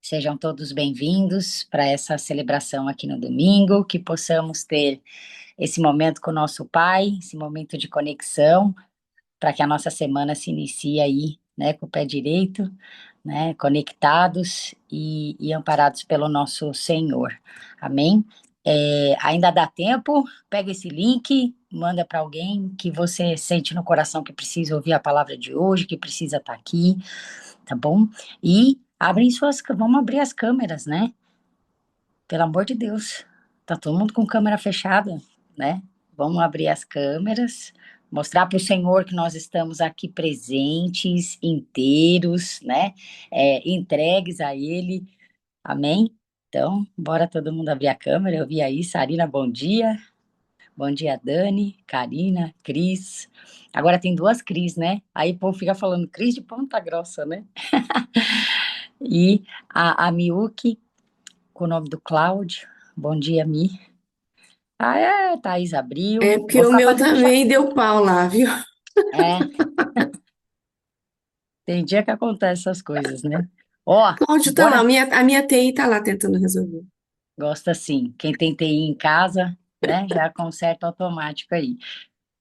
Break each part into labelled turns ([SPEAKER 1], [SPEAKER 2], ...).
[SPEAKER 1] Sejam todos bem-vindos para essa celebração aqui no domingo, que possamos ter esse momento com o nosso Pai, esse momento de conexão, para que a nossa semana se inicie aí, né, com o pé direito, né, conectados e amparados pelo nosso Senhor. Amém? Ainda dá tempo, pega esse link, manda para alguém que você sente no coração que precisa ouvir a palavra de hoje, que precisa estar aqui, tá bom? E vamos abrir as câmeras, né? Pelo amor de Deus, tá todo mundo com câmera fechada, né? Vamos abrir as câmeras, mostrar para o Senhor que nós estamos aqui presentes, inteiros, né? Entregues a Ele, amém? Então, bora todo mundo abrir a câmera. Eu vi aí, Sarina, bom dia. Bom dia, Dani, Karina, Cris. Agora tem duas Cris, né? Aí o povo fica falando Cris de Ponta Grossa, né? E a Miuki, com o nome do Cláudio. Bom dia, Mi. Ah, Thaís
[SPEAKER 2] É
[SPEAKER 1] abriu.
[SPEAKER 2] porque
[SPEAKER 1] Vou
[SPEAKER 2] o
[SPEAKER 1] ficar
[SPEAKER 2] meu
[SPEAKER 1] fazendo chá.
[SPEAKER 2] também deu pau lá, viu?
[SPEAKER 1] É, tem dia que acontece essas coisas, né? Ó,
[SPEAKER 2] Cláudio tá lá,
[SPEAKER 1] bora.
[SPEAKER 2] a minha TI tá lá tentando resolver.
[SPEAKER 1] Gosta sim. Quem tem TI em casa, né, já conserta automático aí.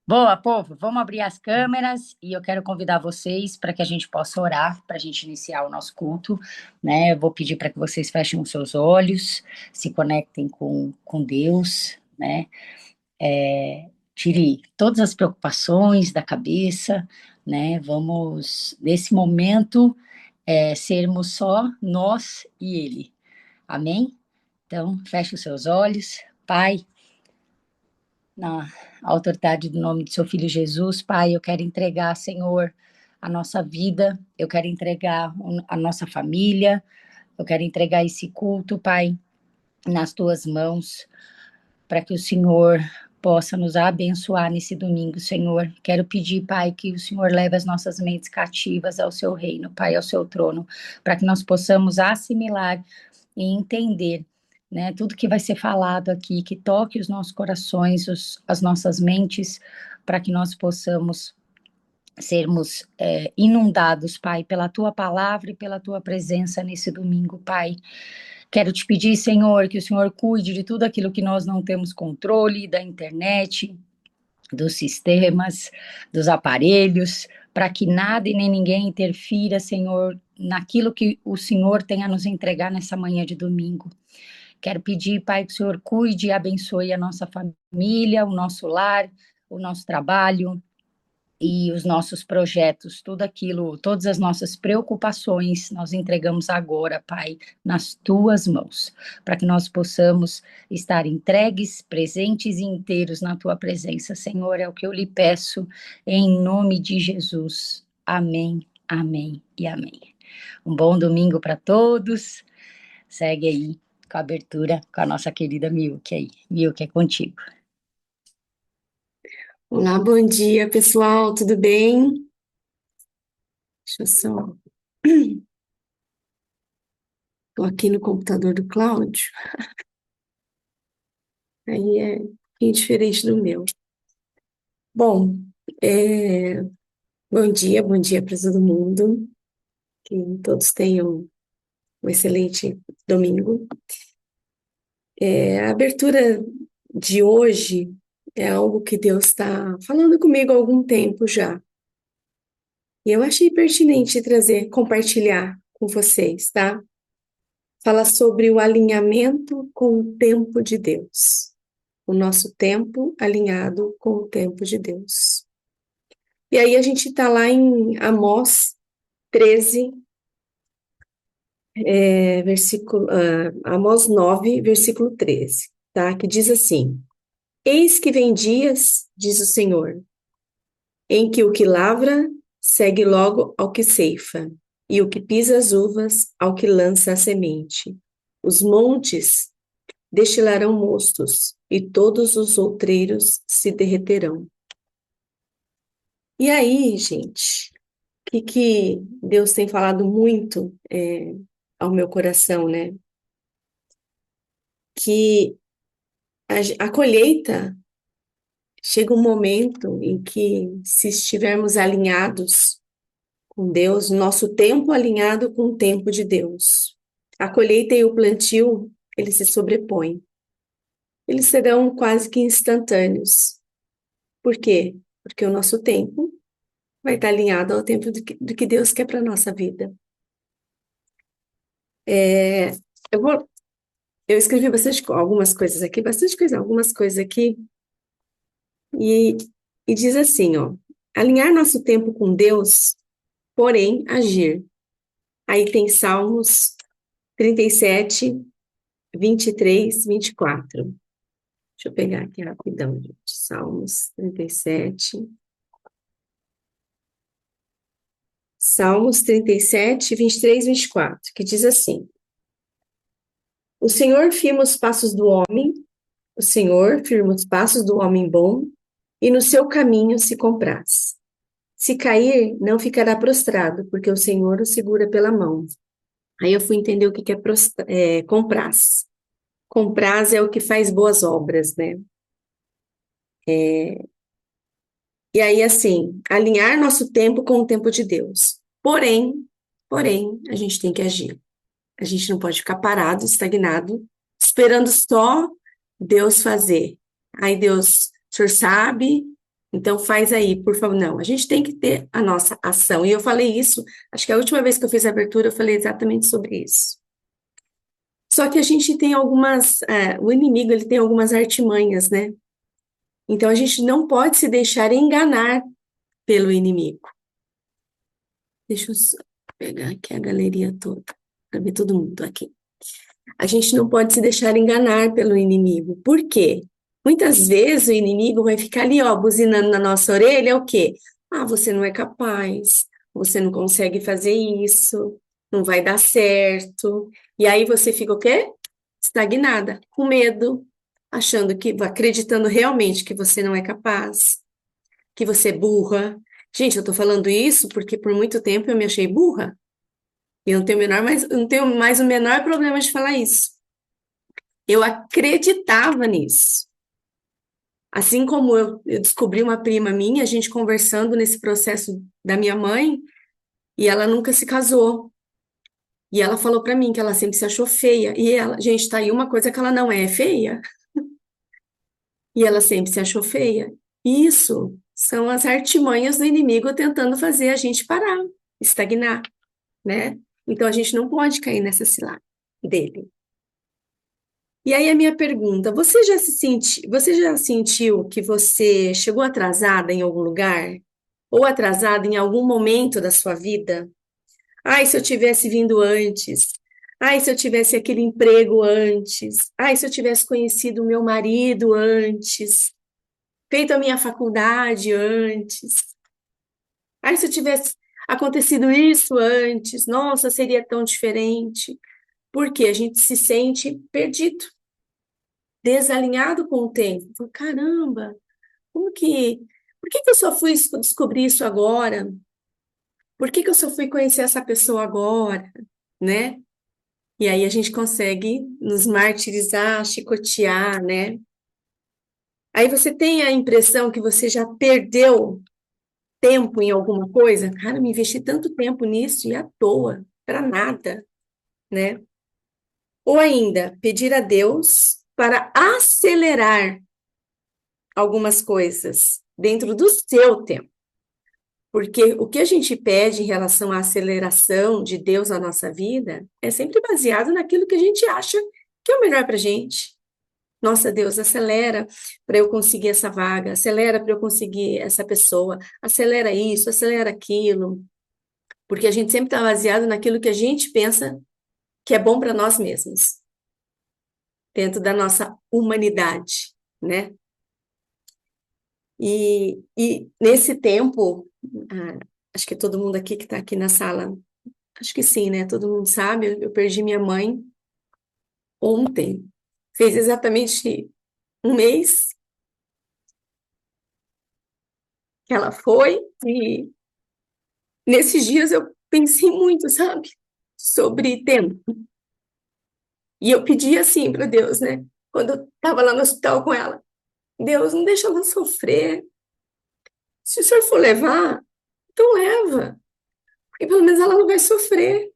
[SPEAKER 1] Boa, povo, vamos abrir as câmeras e eu quero convidar vocês para que a gente possa orar, para a gente iniciar o nosso culto, né? Eu vou pedir para que vocês fechem os seus olhos, se conectem com Deus, né? Tire todas as preocupações da cabeça, né? Vamos, nesse momento, sermos só nós e Ele. Amém? Então, feche os seus olhos. Pai, na autoridade do nome de seu Filho Jesus, Pai, eu quero entregar, Senhor, a nossa vida, eu quero entregar a nossa família, eu quero entregar esse culto, Pai, nas tuas mãos, para que o Senhor possa nos abençoar nesse domingo, Senhor. Quero pedir, Pai, que o Senhor leve as nossas mentes cativas ao seu reino, Pai, ao seu trono, para que nós possamos assimilar e entender, né, tudo que vai ser falado aqui, que toque os nossos corações, as nossas mentes, para que nós possamos sermos inundados, Pai, pela tua palavra e pela tua presença nesse domingo, Pai. Quero te pedir, Senhor, que o Senhor cuide de tudo aquilo que nós não temos controle, da internet, dos sistemas, dos aparelhos, para que nada e nem ninguém interfira, Senhor, naquilo que o Senhor tem a nos entregar nessa manhã de domingo. Quero pedir, Pai, que o Senhor cuide e abençoe a nossa família, o nosso lar, o nosso trabalho, e os nossos projetos, tudo aquilo, todas as nossas preocupações, nós entregamos agora, Pai, nas tuas mãos, para que nós possamos estar entregues, presentes e inteiros na tua presença, Senhor, é o que eu lhe peço, em nome de Jesus. Amém, amém e amém. Um bom domingo para todos. Segue aí com a abertura com a nossa querida Milk aí. Milk, é contigo.
[SPEAKER 2] Olá, bom dia, pessoal, tudo bem? Deixa eu só. Tô aqui no computador do Cláudio, aí é um pouquinho diferente do meu. Bom, é, bom dia para todo mundo, que todos tenham um excelente domingo. A abertura de hoje é algo que Deus está falando comigo há algum tempo já. E eu achei pertinente trazer, compartilhar com vocês, tá? Fala sobre o alinhamento com o tempo de Deus. O nosso tempo alinhado com o tempo de Deus. E aí a gente está lá em Amós 13, Amós 9, versículo 13, tá? Que diz assim: Eis que vem dias, diz o Senhor, em que o que lavra segue logo ao que ceifa, e o que pisa as uvas ao que lança a semente. Os montes destilarão mostos, e todos os outreiros se derreterão. E aí, gente, o que Deus tem falado muito ao meu coração, né? Que a colheita chega um momento em que, se estivermos alinhados com Deus, nosso tempo alinhado com o tempo de Deus. A colheita e o plantio, eles se sobrepõem. Eles serão quase que instantâneos. Por quê? Porque o nosso tempo vai estar alinhado ao tempo do que Deus quer para a nossa vida. É, eu vou, eu escrevi algumas coisas aqui, algumas coisas aqui, e, e diz assim, ó, alinhar nosso tempo com Deus, porém agir. Aí tem Salmos 37, 23, 24. Deixa eu pegar aqui rapidão, gente. Salmos 37. Salmos 37, 23, 24, que diz assim: O Senhor firma os passos do homem, o Senhor firma os passos do homem bom, e no seu caminho se compraz. Se cair, não ficará prostrado, porque o Senhor o segura pela mão. Aí eu fui entender o que que é compraz. Compraz é o que faz boas obras, né? E aí, assim, alinhar nosso tempo com o tempo de Deus. Porém, a gente tem que agir. A gente não pode ficar parado, estagnado, esperando só Deus fazer. Aí Deus, o senhor sabe, então faz aí, por favor. Não, a gente tem que ter a nossa ação. E eu falei isso, acho que a última vez que eu fiz a abertura, eu falei exatamente sobre isso. Só que a gente tem o inimigo, ele tem algumas artimanhas, né? Então a gente não pode se deixar enganar pelo inimigo. Deixa eu só pegar aqui a galeria toda, para ver todo mundo aqui. A gente não pode se deixar enganar pelo inimigo. Por quê? Muitas vezes o inimigo vai ficar ali, ó, buzinando na nossa orelha, o quê? Ah, você não é capaz, você não consegue fazer isso, não vai dar certo. E aí você fica o quê? Estagnada, com medo, acreditando realmente que você não é capaz, que você é burra. Gente, eu tô falando isso porque por muito tempo eu me achei burra. E eu não tenho mais o menor problema de falar isso. Eu acreditava nisso. Assim como eu descobri uma prima minha, a gente conversando nesse processo da minha mãe, e ela nunca se casou. E ela falou pra mim que ela sempre se achou feia. E ela, gente, tá aí uma coisa que ela não é feia. E ela sempre se achou feia. Isso são as artimanhas do inimigo tentando fazer a gente parar, estagnar, né? Então a gente não pode cair nessa cilada dele. E aí a minha pergunta, você já sentiu que você chegou atrasada em algum lugar? Ou atrasada em algum momento da sua vida? Ai, se eu tivesse vindo antes. Ai, se eu tivesse aquele emprego antes. Ai, se eu tivesse conhecido o meu marido antes. Feito a minha faculdade antes. Ai, se eu tivesse acontecido isso antes. Nossa, seria tão diferente. Porque a gente se sente perdido, desalinhado com o tempo. Caramba, como que. Por que que eu só fui descobrir isso agora? Por que que eu só fui conhecer essa pessoa agora? Né? E aí a gente consegue nos martirizar, chicotear, né? Aí você tem a impressão que você já perdeu tempo em alguma coisa. Cara, eu me investi tanto tempo nisso e à toa, para nada, né? Ou ainda, pedir a Deus para acelerar algumas coisas dentro do seu tempo. Porque o que a gente pede em relação à aceleração de Deus na nossa vida é sempre baseado naquilo que a gente acha que é o melhor para a gente. Nossa, Deus, acelera para eu conseguir essa vaga, acelera para eu conseguir essa pessoa, acelera isso, acelera aquilo. Porque a gente sempre está baseado naquilo que a gente pensa que é bom para nós mesmos, dentro da nossa humanidade, né? E nesse tempo, acho que todo mundo aqui que está aqui na sala, acho que sim, né? Todo mundo sabe, eu perdi minha mãe ontem. Fez exatamente um mês que ela foi, e nesses dias eu pensei muito, sabe? Sobre tempo. E eu pedi assim para Deus, né? Quando eu estava lá no hospital com ela, Deus, não deixa ela sofrer. Se o senhor for levar, então leva, porque pelo menos ela não vai sofrer.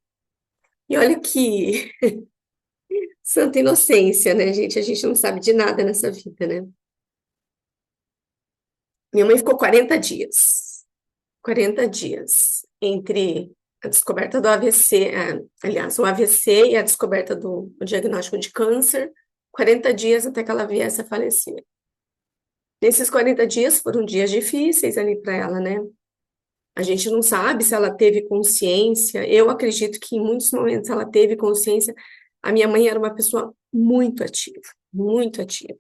[SPEAKER 2] E olha que santa inocência, né, gente? A gente não sabe de nada nessa vida, né? Minha mãe ficou 40 dias. 40 dias entre a descoberta do AVC, aliás, o AVC e a descoberta do o diagnóstico de câncer. 40 dias até que ela viesse a falecer. Nesses 40 dias foram dias difíceis ali para ela, né? A gente não sabe se ela teve consciência. Eu acredito que em muitos momentos ela teve consciência. A minha mãe era uma pessoa muito ativa, muito ativa.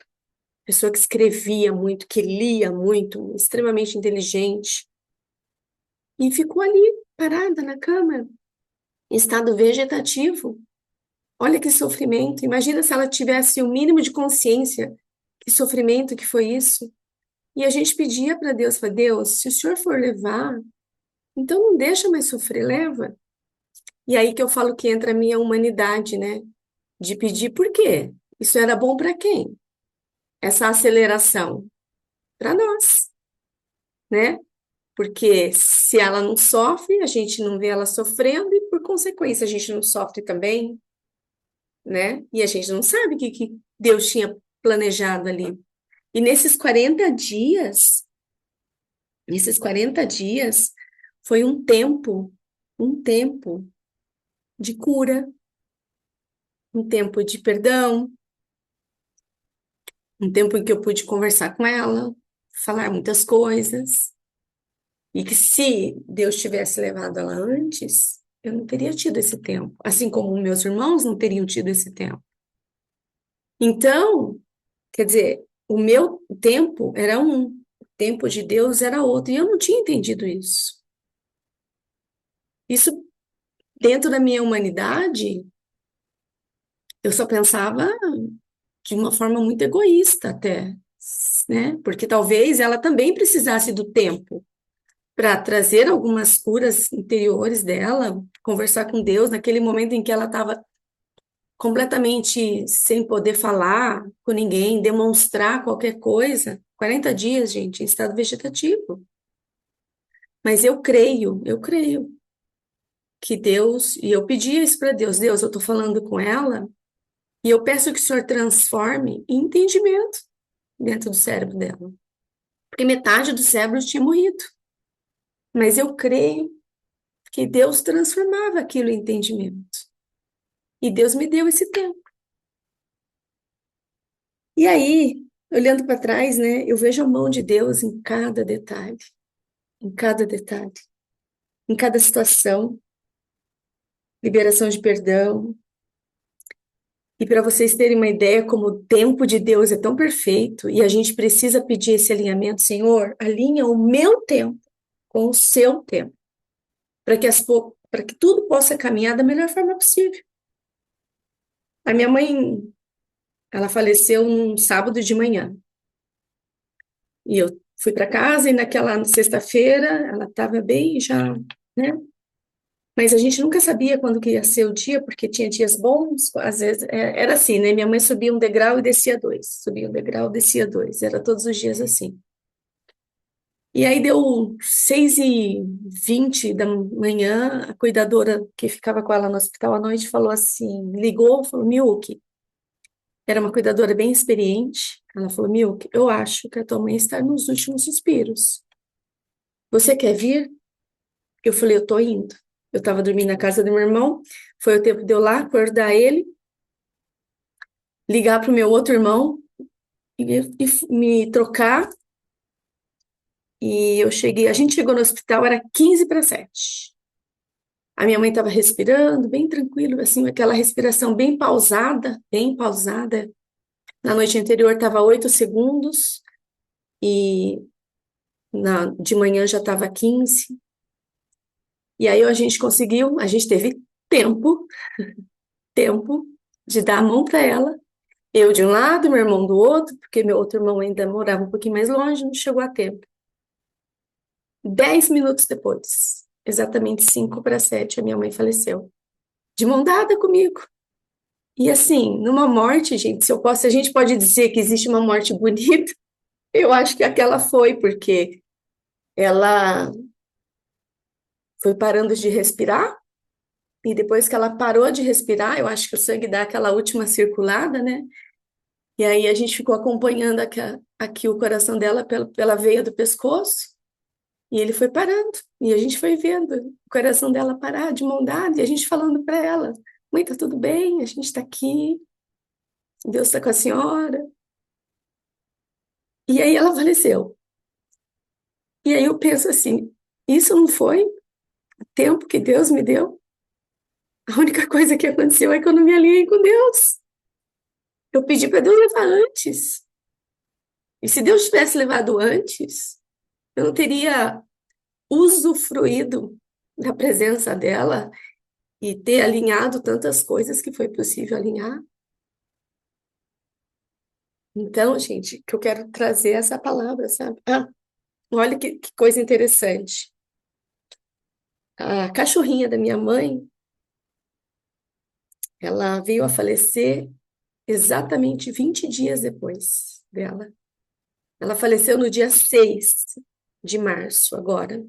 [SPEAKER 2] Pessoa que escrevia muito, que lia muito, extremamente inteligente. E ficou ali, parada na cama, em estado vegetativo. Olha que sofrimento. Imagina se ela tivesse o mínimo de consciência. Que sofrimento que foi isso. E a gente pedia para Deus, para Deus, se o Senhor for levar, então não deixa mais sofrer, leva. E aí que eu falo que entra a minha humanidade, né? De pedir por quê? Isso era bom para quem? Essa aceleração para nós, né? Porque se ela não sofre, a gente não vê ela sofrendo e por consequência a gente não sofre também, né? E a gente não sabe o que Deus tinha planejado ali. E nesses 40 dias foi um tempo de cura, um tempo de perdão, um tempo em que eu pude conversar com ela, falar muitas coisas, e que se Deus tivesse levado ela antes, eu não teria tido esse tempo, assim como meus irmãos não teriam tido esse tempo. Então, quer dizer, o meu tempo era um, o tempo de Deus era outro, e eu não tinha entendido isso. Isso, dentro da minha humanidade, eu só pensava de uma forma muito egoísta até, né? Porque talvez ela também precisasse do tempo para trazer algumas curas interiores dela, conversar com Deus naquele momento em que ela estava completamente sem poder falar com ninguém, demonstrar qualquer coisa. 40 dias, gente, em estado vegetativo. Mas eu creio que Deus, e eu pedia isso para Deus, Deus, eu estou falando com ela, e eu peço que o Senhor transforme em entendimento dentro do cérebro dela. Porque metade do cérebro tinha morrido. Mas eu creio que Deus transformava aquilo em entendimento. E Deus me deu esse tempo. E aí, olhando para trás, né, eu vejo a mão de Deus em cada detalhe, em cada situação, liberação de perdão. E para vocês terem uma ideia como o tempo de Deus é tão perfeito e a gente precisa pedir esse alinhamento, Senhor, alinha o meu tempo com o seu tempo, para que para que tudo possa caminhar da melhor forma possível. A minha mãe, ela faleceu num sábado de manhã. E eu fui para casa e naquela sexta-feira ela estava bem já, né? Mas a gente nunca sabia quando que ia ser o dia, porque tinha dias bons, às vezes era assim, né? Minha mãe subia um degrau e descia dois, subia um degrau, descia dois, era todos os dias assim. E aí deu 6h20 da manhã, a cuidadora que ficava com ela no hospital à noite falou assim, ligou, falou, Milk, era uma cuidadora bem experiente, ela falou, Milk, eu acho que a tua mãe está nos últimos suspiros. Você quer vir? Eu falei, eu tô indo. Eu estava dormindo na casa do meu irmão, foi o tempo de eu lá acordar ele, ligar para o meu outro irmão e me trocar. E eu cheguei, a gente chegou no hospital, era 15 para 7. A minha mãe estava respirando, bem tranquilo, assim, aquela respiração bem pausada, bem pausada. Na noite anterior estava 8 segundos e de manhã já estava 15. E aí a gente conseguiu, a gente teve tempo, tempo de dar a mão para ela. Eu de um lado, meu irmão do outro, porque meu outro irmão ainda morava um pouquinho mais longe, não chegou a tempo. 10 minutos depois, exatamente 5 para 7, a minha mãe faleceu. De mão dada comigo. E assim, numa morte, gente, se a gente pode dizer que existe uma morte bonita, eu acho que aquela foi, porque ela foi parando de respirar, E depois que ela parou de respirar, eu acho que o sangue dá aquela última circulada, né? E aí a gente ficou acompanhando aqui o coração dela pela veia do pescoço, e ele foi parando. E a gente foi vendo o coração dela parar de mão dada, e a gente falando para ela: Mãe, tá tudo bem, a gente tá aqui, Deus tá com a senhora. E aí ela faleceu. E aí eu penso assim: isso não foi o tempo que Deus me deu? A única coisa que aconteceu é que eu não me alinhei com Deus. Eu pedi para Deus levar antes. E se Deus tivesse levado antes, eu não teria usufruído da presença dela e ter alinhado tantas coisas que foi possível alinhar. Então, gente, que eu quero trazer essa palavra, sabe? Ah, olha que coisa interessante. A cachorrinha da minha mãe, ela veio a falecer exatamente 20 dias depois dela. Ela faleceu no dia 6 de março, agora.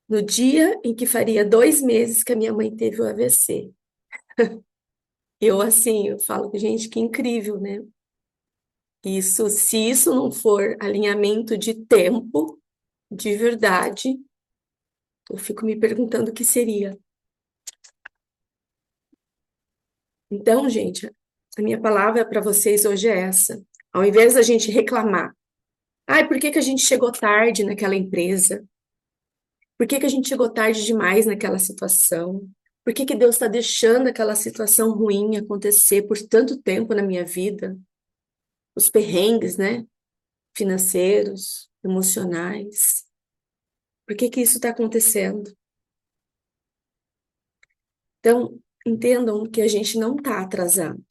[SPEAKER 2] No dia em que faria 2 meses que a minha mãe teve o AVC. Eu, assim, eu falo, gente, que incrível, né? Isso, se isso não for alinhamento de tempo, de verdade, eu fico me perguntando o que seria. Então, gente, a minha palavra para vocês hoje é essa. Ao invés da gente reclamar, ai, por que que a gente chegou tarde naquela empresa? Por que que a gente chegou tarde demais naquela situação? Por que que Deus está deixando aquela situação ruim acontecer por tanto tempo na minha vida? Os perrengues, né? Financeiros, emocionais. Por que que isso está acontecendo? Então, entendam que a gente não está atrasado.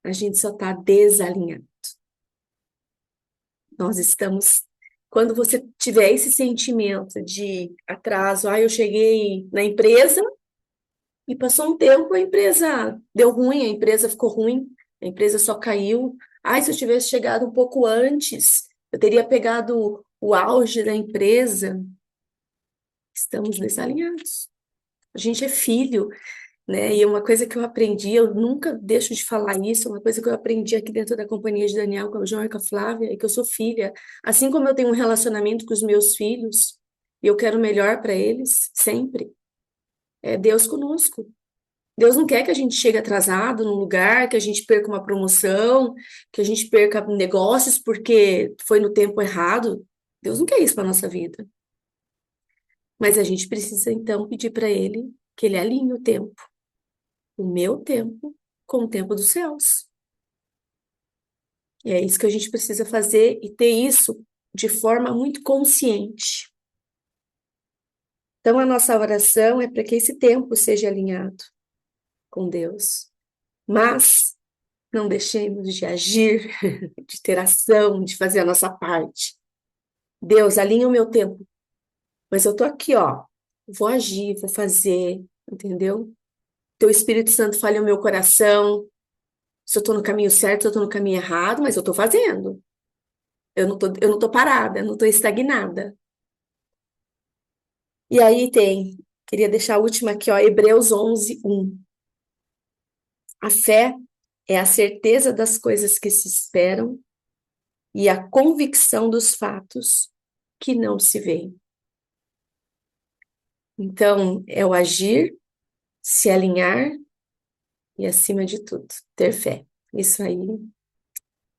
[SPEAKER 2] A gente só está desalinhado. Nós estamos. Quando você tiver esse sentimento de atraso, eu cheguei na empresa e passou um tempo, a empresa deu ruim, a empresa ficou ruim, a empresa só caiu. Se eu tivesse chegado um pouco antes, eu teria pegado o auge da empresa. Estamos desalinhados. A gente é filho, né? E uma coisa que eu aprendi, eu nunca deixo de falar isso, uma coisa que eu aprendi aqui dentro da companhia de Daniel, com o João e com a Flávia, é que eu sou filha. Assim como eu tenho um relacionamento com os meus filhos, e eu quero o melhor para eles, sempre, é Deus conosco. Deus não quer que a gente chegue atrasado num lugar, que a gente perca uma promoção, que a gente perca negócios porque foi no tempo errado. Deus não quer isso para nossa vida. Mas a gente precisa então pedir para Ele que Ele alinhe o meu tempo, com o tempo dos céus. E é isso que a gente precisa fazer e ter isso de forma muito consciente. Então, a nossa oração é para que esse tempo seja alinhado com Deus. Mas não deixemos de agir, de ter ação, de fazer a nossa parte. Deus, alinha o meu tempo. Mas eu tô aqui, ó. Vou agir, vou fazer, entendeu? Teu Espírito Santo fale o meu coração. Se eu tô no caminho certo, se eu tô no caminho errado, mas eu tô fazendo. Eu não tô parada, eu não tô estagnada. E aí queria deixar a última aqui, ó, Hebreus 11:1. A fé é a certeza das coisas que se esperam e a convicção dos fatos que não se veem. Então, é o agir, se alinhar e, acima de tudo, ter fé. Isso aí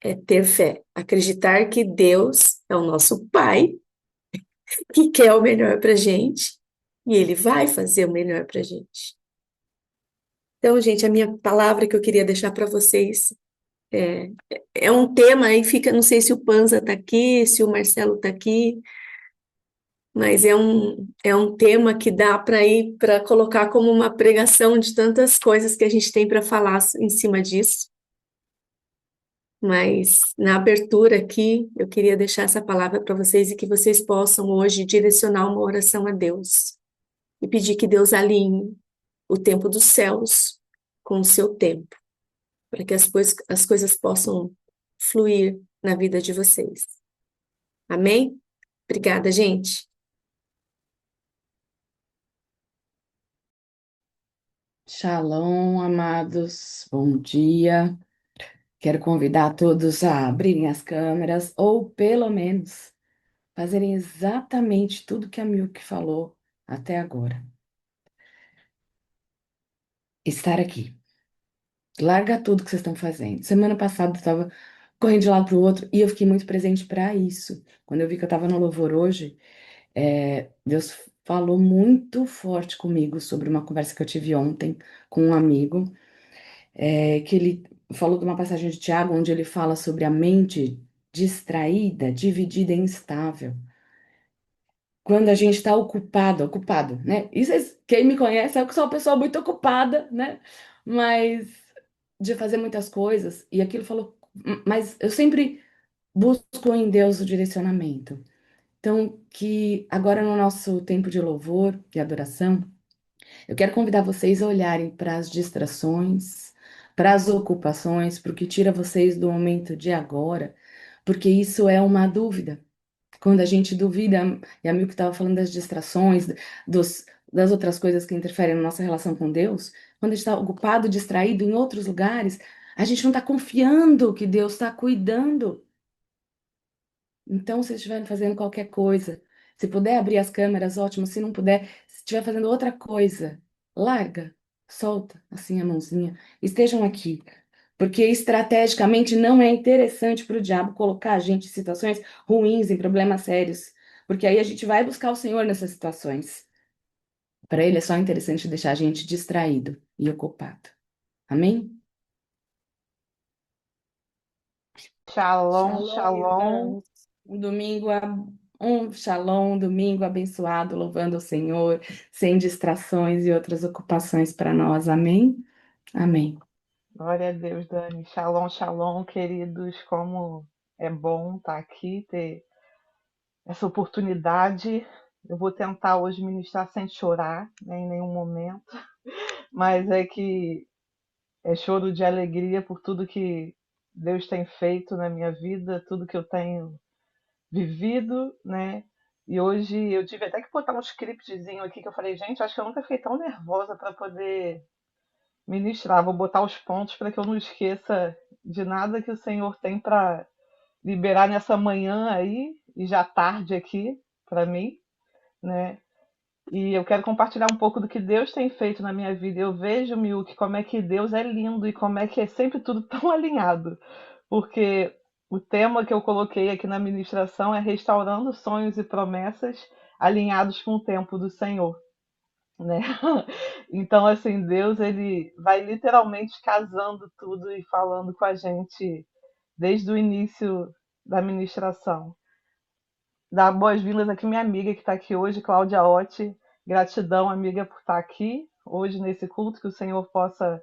[SPEAKER 2] é ter fé. Acreditar que Deus é o nosso Pai, que quer o melhor pra gente, e Ele vai fazer o melhor pra gente. Então, gente, a minha palavra que eu queria deixar para vocês é um tema aí, fica, não sei se o Panza está aqui, se o Marcelo está aqui, mas é um tema que dá para ir para colocar como uma pregação de tantas coisas que a gente tem para falar em cima disso. Mas na abertura aqui, eu queria deixar essa palavra para vocês e que vocês possam hoje direcionar uma oração a Deus e pedir que Deus alinhe o tempo dos céus com o seu tempo, para que as coisas possam fluir na vida de vocês. Amém? Obrigada, gente.
[SPEAKER 3] Shalom, amados, bom dia. Quero convidar todos a abrirem as câmeras, ou pelo menos fazerem exatamente tudo que a Milk falou até agora. Estar aqui. Larga tudo que vocês estão fazendo. Semana passada eu estava correndo de um lado para o outro e eu fiquei muito presente para isso. Quando eu vi que eu estava no louvor hoje, Deus falou muito forte comigo sobre uma conversa que eu tive ontem com um amigo. Que ele falou de uma passagem de Tiago, onde ele fala sobre a mente distraída, dividida e instável. Quando a gente está ocupado, né? Isso, quem me conhece sabe que eu sou uma pessoa muito ocupada, né? Mas de fazer muitas coisas, e aquilo falou, mas eu sempre busco em Deus o direcionamento. Então, que agora no nosso tempo de louvor e adoração, eu quero convidar vocês a olharem para as distrações, para as ocupações, para o que tira vocês do momento de agora, porque isso é uma dúvida. Quando a gente duvida, e a Milk estava falando das distrações, das outras coisas que interferem na nossa relação com Deus, quando a gente está ocupado, distraído em outros lugares, a gente não está confiando que Deus está cuidando. Então, se estiverem fazendo qualquer coisa, se puder abrir as câmeras, ótimo. Se não puder, se estiver fazendo outra coisa, larga, solta assim a mãozinha. Estejam aqui, porque estrategicamente não é interessante para o diabo colocar a gente em situações ruins, em problemas sérios, porque aí a gente vai buscar o Senhor nessas situações. Para ele é só interessante deixar a gente distraído e ocupado. Amém?
[SPEAKER 4] Shalom,
[SPEAKER 3] Shalom,
[SPEAKER 4] shalom.
[SPEAKER 3] irmãos. Um domingo, um shalom, um domingo abençoado, louvando o Senhor, sem distrações e outras ocupações para nós. Amém? Amém.
[SPEAKER 4] Glória a Deus, Dani. Shalom, shalom, queridos. Como é bom estar aqui, ter essa oportunidade. Eu vou tentar hoje ministrar sem chorar, né, em nenhum momento, mas é que é choro de alegria por tudo que Deus tem feito na minha vida, tudo que eu tenho vivido, né? E hoje eu tive até que botar um scriptzinho aqui que eu falei, gente, acho que eu nunca fiquei tão nervosa para poder ministrar. Vou botar os pontos para que eu não esqueça de nada que o Senhor tem para liberar nessa manhã aí, e já tarde aqui para mim, né? E eu quero compartilhar um pouco do que Deus tem feito na minha vida. Eu vejo, Milk, como é que Deus é lindo e como é que é sempre tudo tão alinhado. Porque o tema que eu coloquei aqui na ministração é restaurando sonhos e promessas alinhados com o tempo do Senhor, né? Então, assim, Deus ele vai literalmente casando tudo e falando com a gente desde o início da ministração. Dar boas-vindas aqui minha amiga que está aqui hoje, Cláudia Otti. Gratidão, amiga, por estar aqui hoje nesse culto, que o Senhor possa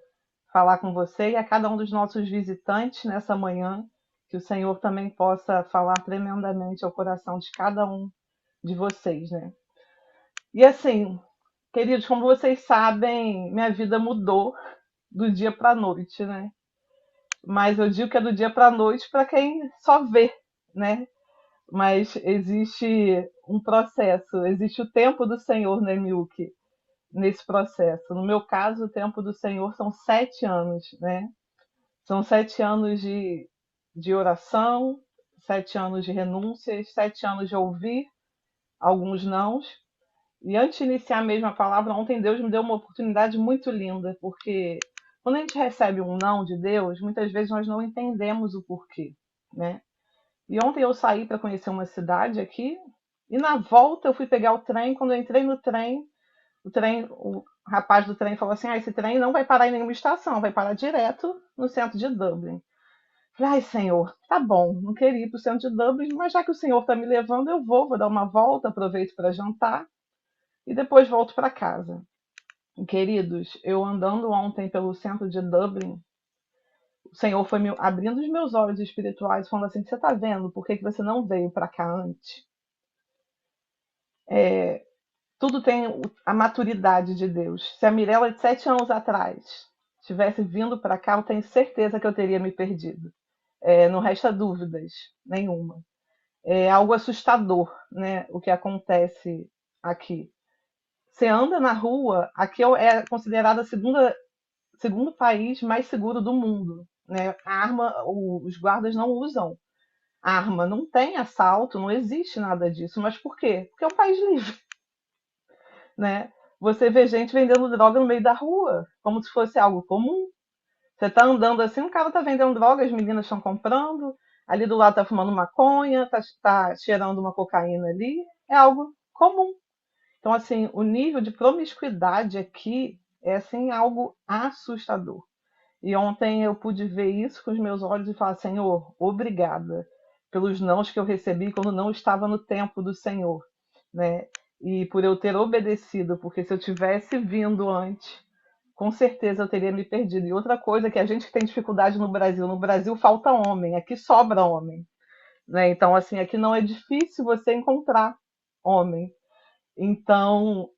[SPEAKER 4] falar com você e a cada um dos nossos visitantes nessa manhã, que o Senhor também possa falar tremendamente ao coração de cada um de vocês, né? E assim, queridos, como vocês sabem, minha vida mudou do dia para a noite, né? Mas eu digo que é do dia para a noite para quem só vê, né? Mas existe um processo, existe o tempo do Senhor, né, Milk, nesse processo. No meu caso, o tempo do Senhor são 7 anos, né? São 7 anos de oração, 7 anos de renúncias, 7 anos de ouvir alguns nãos. E antes de iniciar mesmo a palavra, ontem Deus me deu uma oportunidade muito linda, porque quando a gente recebe um não de Deus, muitas vezes nós não entendemos o porquê, né? E ontem eu saí para conhecer uma cidade aqui, e na volta eu fui pegar o trem. Quando eu entrei no trem, o rapaz do trem falou assim: ah, esse trem não vai parar em nenhuma estação, vai parar direto no centro de Dublin. Falei, ai, Senhor, tá bom, não queria ir para o centro de Dublin, mas já que o Senhor está me levando, eu vou dar uma volta, aproveito para jantar e depois volto para casa. Queridos, eu andando ontem pelo centro de Dublin, o Senhor foi me abrindo os meus olhos espirituais, falando assim: você está vendo por que você não veio para cá antes? Tudo tem a maturidade de Deus. Se a Mirella de 7 anos atrás tivesse vindo para cá, eu tenho certeza que eu teria me perdido. Não resta dúvidas nenhuma. É algo assustador, né, o que acontece aqui. Você anda na rua, aqui é considerada a segundo país mais seguro do mundo, né? A arma, os guardas não usam arma, não tem assalto, não existe nada disso. Mas por quê? Porque é um país livre, né? Você vê gente vendendo droga no meio da rua, como se fosse algo comum. Você tá andando assim, o cara tá vendendo droga, as meninas estão comprando, ali do lado tá fumando maconha, tá cheirando uma cocaína ali, é algo comum. Então, assim, o nível de promiscuidade aqui é assim algo assustador. E ontem eu pude ver isso com os meus olhos e falar: Senhor, obrigada pelos nãos que eu recebi quando não estava no tempo do Senhor, né? E por eu ter obedecido, porque se eu tivesse vindo antes, com certeza eu teria me perdido. E outra coisa que a gente tem dificuldade no Brasil falta homem, aqui sobra homem, né? Então, assim, aqui não é difícil você encontrar homem. Então,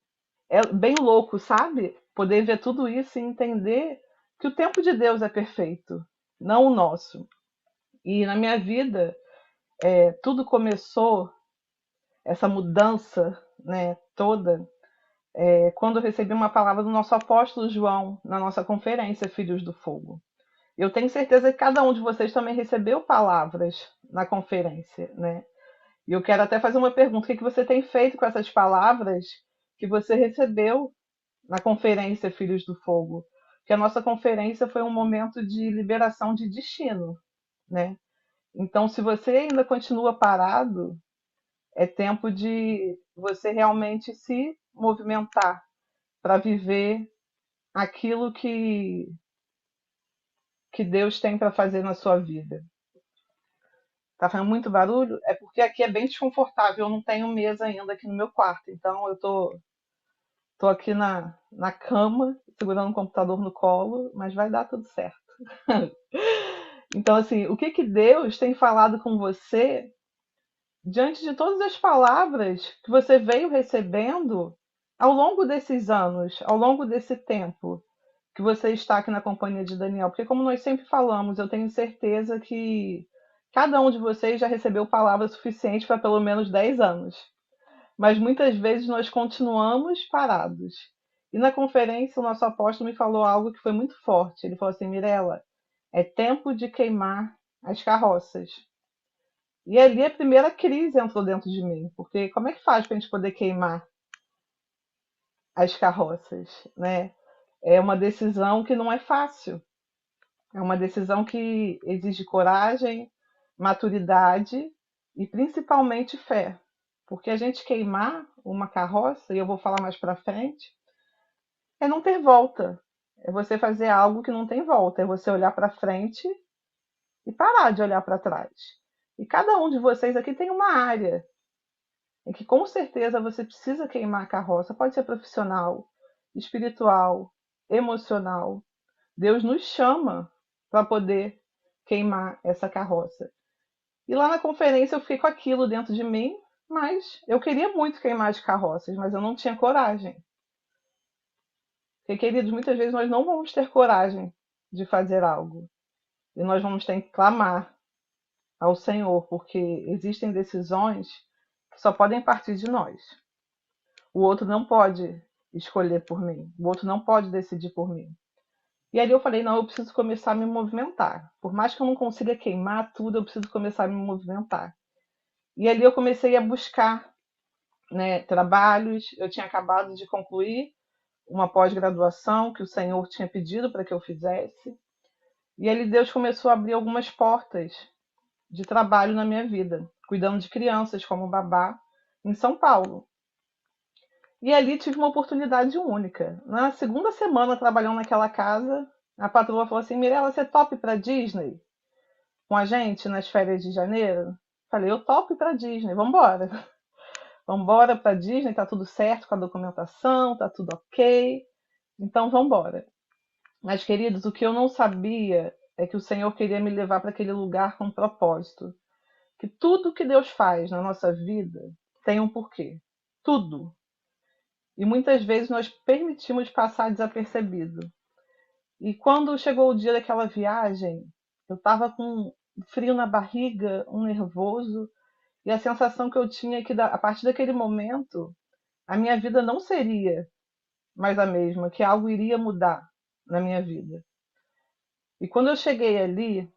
[SPEAKER 4] é bem louco, sabe? Poder ver tudo isso e entender que o tempo de Deus é perfeito, não o nosso. E na minha vida, tudo começou, essa mudança, né, toda, quando eu recebi uma palavra do nosso apóstolo João na nossa conferência Filhos do Fogo. Eu tenho certeza que cada um de vocês também recebeu palavras na conferência, né? E eu quero até fazer uma pergunta: o que você tem feito com essas palavras que você recebeu na conferência Filhos do Fogo? Que a nossa conferência foi um momento de liberação de destino, né? Então, se você ainda continua parado, é tempo de você realmente se movimentar para viver aquilo que Deus tem para fazer na sua vida. Tá fazendo muito barulho? É porque aqui é bem desconfortável. Eu não tenho mesa ainda aqui no meu quarto. Então eu tô aqui na cama, segurando o computador no colo, mas vai dar tudo certo. Então, assim, o que que Deus tem falado com você diante de todas as palavras que você veio recebendo ao longo desses anos, ao longo desse tempo que você está aqui na companhia de Daniel? Porque, como nós sempre falamos, eu tenho certeza que cada um de vocês já recebeu palavra suficiente para pelo menos 10 anos. Mas muitas vezes nós continuamos parados. E na conferência, o nosso apóstolo me falou algo que foi muito forte. Ele falou assim: Mirela, é tempo de queimar as carroças. E ali a primeira crise entrou dentro de mim, porque como é que faz para a gente poder queimar as carroças, né? É uma decisão que não é fácil. É uma decisão que exige coragem, maturidade e principalmente fé. Porque a gente queimar uma carroça, e eu vou falar mais para frente, é não ter volta. É você fazer algo que não tem volta. É você olhar para frente e parar de olhar para trás. E cada um de vocês aqui tem uma área em que com certeza você precisa queimar a carroça. Pode ser profissional, espiritual, emocional. Deus nos chama para poder queimar essa carroça. E lá na conferência eu fiquei com aquilo dentro de mim, mas eu queria muito queimar as carroças, mas eu não tinha coragem. Porque, queridos, muitas vezes nós não vamos ter coragem de fazer algo. E nós vamos ter que clamar ao Senhor, porque existem decisões que só podem partir de nós. O outro não pode escolher por mim. O outro não pode decidir por mim. E ali eu falei: não, eu preciso começar a me movimentar. Por mais que eu não consiga queimar tudo, eu preciso começar a me movimentar. E ali eu comecei a buscar, né, trabalhos. Eu tinha acabado de concluir uma pós-graduação que o Senhor tinha pedido para que eu fizesse. E ali Deus começou a abrir algumas portas de trabalho na minha vida, cuidando de crianças como babá em São Paulo. E ali tive uma oportunidade única. Na segunda semana trabalhando naquela casa, a patroa falou assim: Mirella, você topa para Disney com a gente nas férias de janeiro? Falei: eu topo para Disney, vamos embora. Vamos embora para Disney, tá tudo certo com a documentação, tá tudo ok. Então vamos embora. Mas, queridos, o que eu não sabia é que o Senhor queria me levar para aquele lugar com um propósito. Que tudo que Deus faz na nossa vida tem um porquê. Tudo. E muitas vezes nós permitimos passar desapercebido. E quando chegou o dia daquela viagem, eu estava com frio na barriga, um nervoso, e a sensação que eu tinha é que a partir daquele momento a minha vida não seria mais a mesma, que algo iria mudar na minha vida. E quando eu cheguei ali,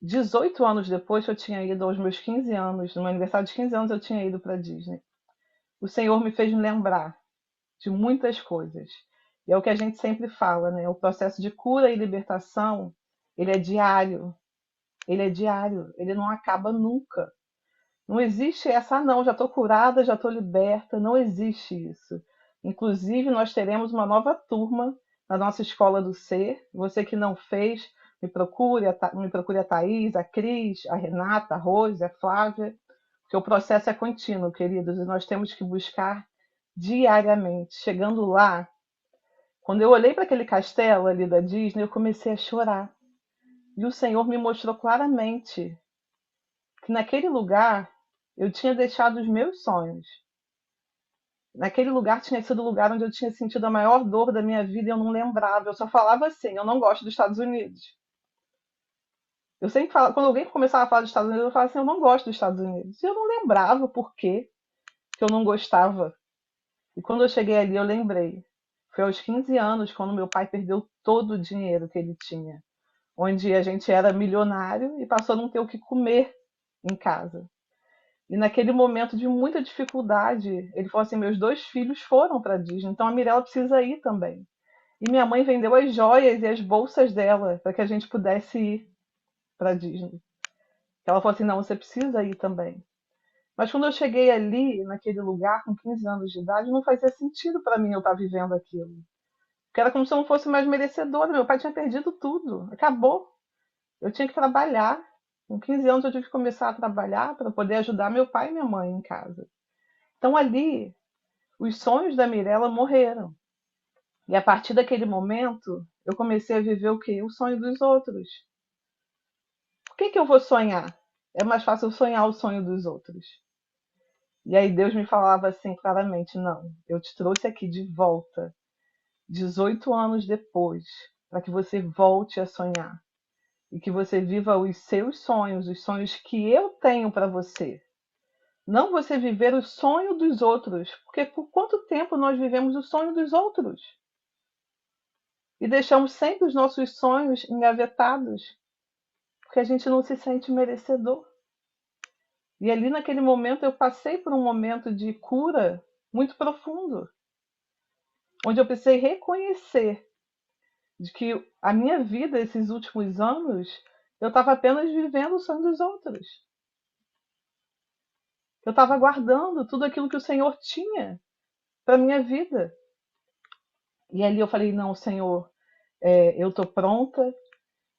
[SPEAKER 4] 18 anos depois que eu tinha ido, aos meus 15 anos, no meu aniversário de 15 anos, eu tinha ido para Disney. O Senhor me fez me lembrar de muitas coisas. E é o que a gente sempre fala, né? O processo de cura e libertação, ele é diário. Ele é diário, ele não acaba nunca. Não existe essa, não, já estou curada, já estou liberta, não existe isso. Inclusive, nós teremos uma nova turma na nossa Escola do Ser. Você que não fez, me procure a Thaís, a Cris, a Renata, a Rose, a Flávia, porque o processo é contínuo, queridos, e nós temos que buscar diariamente. Chegando lá, quando eu olhei para aquele castelo ali da Disney, eu comecei a chorar. E o Senhor me mostrou claramente que naquele lugar eu tinha deixado os meus sonhos. Naquele lugar tinha sido o lugar onde eu tinha sentido a maior dor da minha vida e eu não lembrava. Eu só falava assim: eu não gosto dos Estados Unidos. Eu sempre falava, quando alguém começava a falar dos Estados Unidos, eu falava assim: eu não gosto dos Estados Unidos. E eu não lembrava por quê que eu não gostava. E quando eu cheguei ali, eu lembrei. Foi aos 15 anos, quando meu pai perdeu todo o dinheiro que ele tinha. Onde a gente era milionário e passou a não ter o que comer em casa. E naquele momento de muita dificuldade, ele falou assim: meus 2 filhos foram para a Disney, então a Mirella precisa ir também. E minha mãe vendeu as joias e as bolsas dela para que a gente pudesse ir para a Disney. Ela falou assim: não, você precisa ir também. Mas quando eu cheguei ali, naquele lugar, com 15 anos de idade, não fazia sentido para mim eu estar vivendo aquilo. Porque era como se eu não fosse mais merecedora. Meu pai tinha perdido tudo. Acabou. Eu tinha que trabalhar. Com 15 anos eu tive que começar a trabalhar para poder ajudar meu pai e minha mãe em casa. Então ali, os sonhos da Mirella morreram. E a partir daquele momento, eu comecei a viver o quê? O sonho dos outros. Por que que eu vou sonhar? É mais fácil eu sonhar o sonho dos outros. E aí Deus me falava assim claramente: não, eu te trouxe aqui de volta, 18 anos depois, para que você volte a sonhar. E que você viva os seus sonhos, os sonhos que eu tenho para você. Não você viver o sonho dos outros. Porque por quanto tempo nós vivemos o sonho dos outros? E deixamos sempre os nossos sonhos engavetados. Porque a gente não se sente merecedor. E ali naquele momento eu passei por um momento de cura muito profundo. Onde eu precisei reconhecer de que a minha vida, esses últimos anos, eu estava apenas vivendo o sonho dos outros. Eu estava guardando tudo aquilo que o Senhor tinha para minha vida. E ali eu falei: não, Senhor, eu estou pronta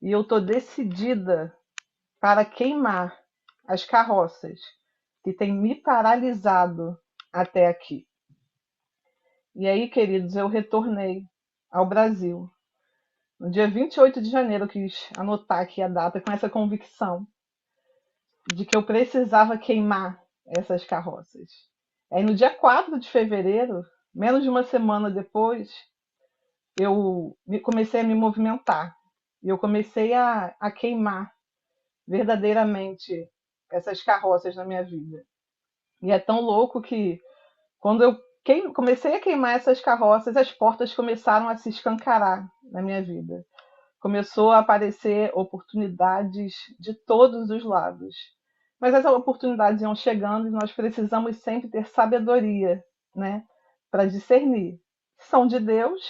[SPEAKER 4] e eu estou decidida para queimar as carroças que têm me paralisado até aqui. E aí, queridos, eu retornei ao Brasil. No dia 28 de janeiro, eu quis anotar aqui a data com essa convicção de que eu precisava queimar essas carroças. Aí no dia 4 de fevereiro, menos de uma semana depois, eu comecei a me movimentar. E eu comecei a queimar verdadeiramente essas carroças na minha vida. E é tão louco que quando eu comecei a queimar essas carroças, as portas começaram a se escancarar na minha vida. Começou a aparecer oportunidades de todos os lados. Mas essas oportunidades iam chegando e nós precisamos sempre ter sabedoria, né, para discernir se são de Deus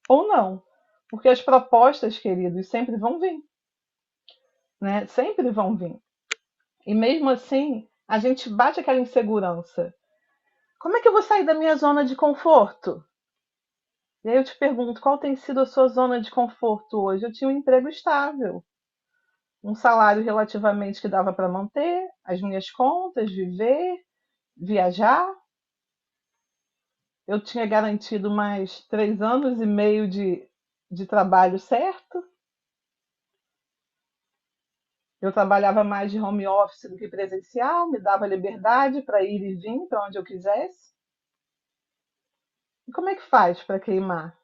[SPEAKER 4] ou não. Porque as propostas, queridos, sempre vão vir, né? Sempre vão vir. E mesmo assim, a gente bate aquela insegurança. Como é que eu vou sair da minha zona de conforto? E aí eu te pergunto, qual tem sido a sua zona de conforto hoje? Eu tinha um emprego estável, um salário relativamente que dava para manter as minhas contas, viver, viajar. Eu tinha garantido mais 3 anos e meio de trabalho certo. Eu trabalhava mais de home office do que presencial, me dava liberdade para ir e vir para onde eu quisesse. E como é que faz para queimar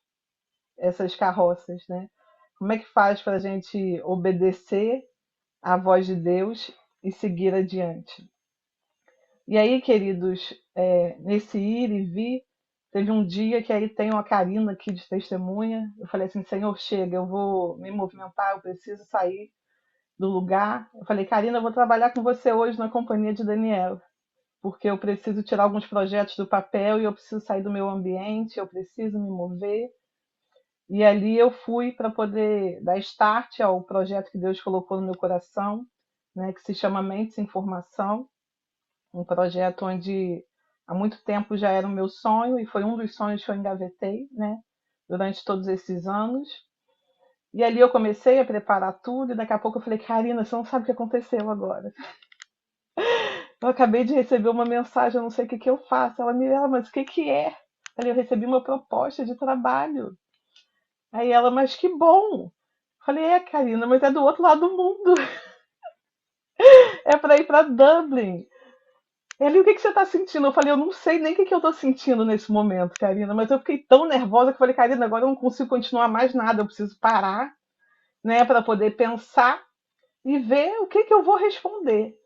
[SPEAKER 4] essas carroças, né? Como é que faz para a gente obedecer à voz de Deus e seguir adiante? E aí, queridos, nesse ir e vir, teve um dia que aí tem uma Karina aqui de testemunha. Eu falei assim, Senhor, chega, eu vou me movimentar, eu preciso sair do lugar. Eu falei, Karina, eu vou trabalhar com você hoje na companhia de Daniel, porque eu preciso tirar alguns projetos do papel e eu preciso sair do meu ambiente, eu preciso me mover. E ali eu fui para poder dar start ao projeto que Deus colocou no meu coração, né, que se chama Mentes em Formação, um projeto onde há muito tempo já era o meu sonho e foi um dos sonhos que eu engavetei, né, durante todos esses anos. E ali eu comecei a preparar tudo e daqui a pouco eu falei, Karina, você não sabe o que aconteceu agora. Eu acabei de receber uma mensagem, eu não sei o que que eu faço. Ela, Mirella, mas o que que é? Eu recebi uma proposta de trabalho. Aí ela, mas que bom. Falei, Karina, mas é do outro lado do mundo. É para ir para Dublin. Ele, o que que você tá sentindo? Eu falei, eu não sei nem o que que eu tô sentindo nesse momento, Karina, mas eu fiquei tão nervosa que eu falei, Karina, agora eu não consigo continuar mais nada, eu preciso parar, né, para poder pensar e ver o que que eu vou responder.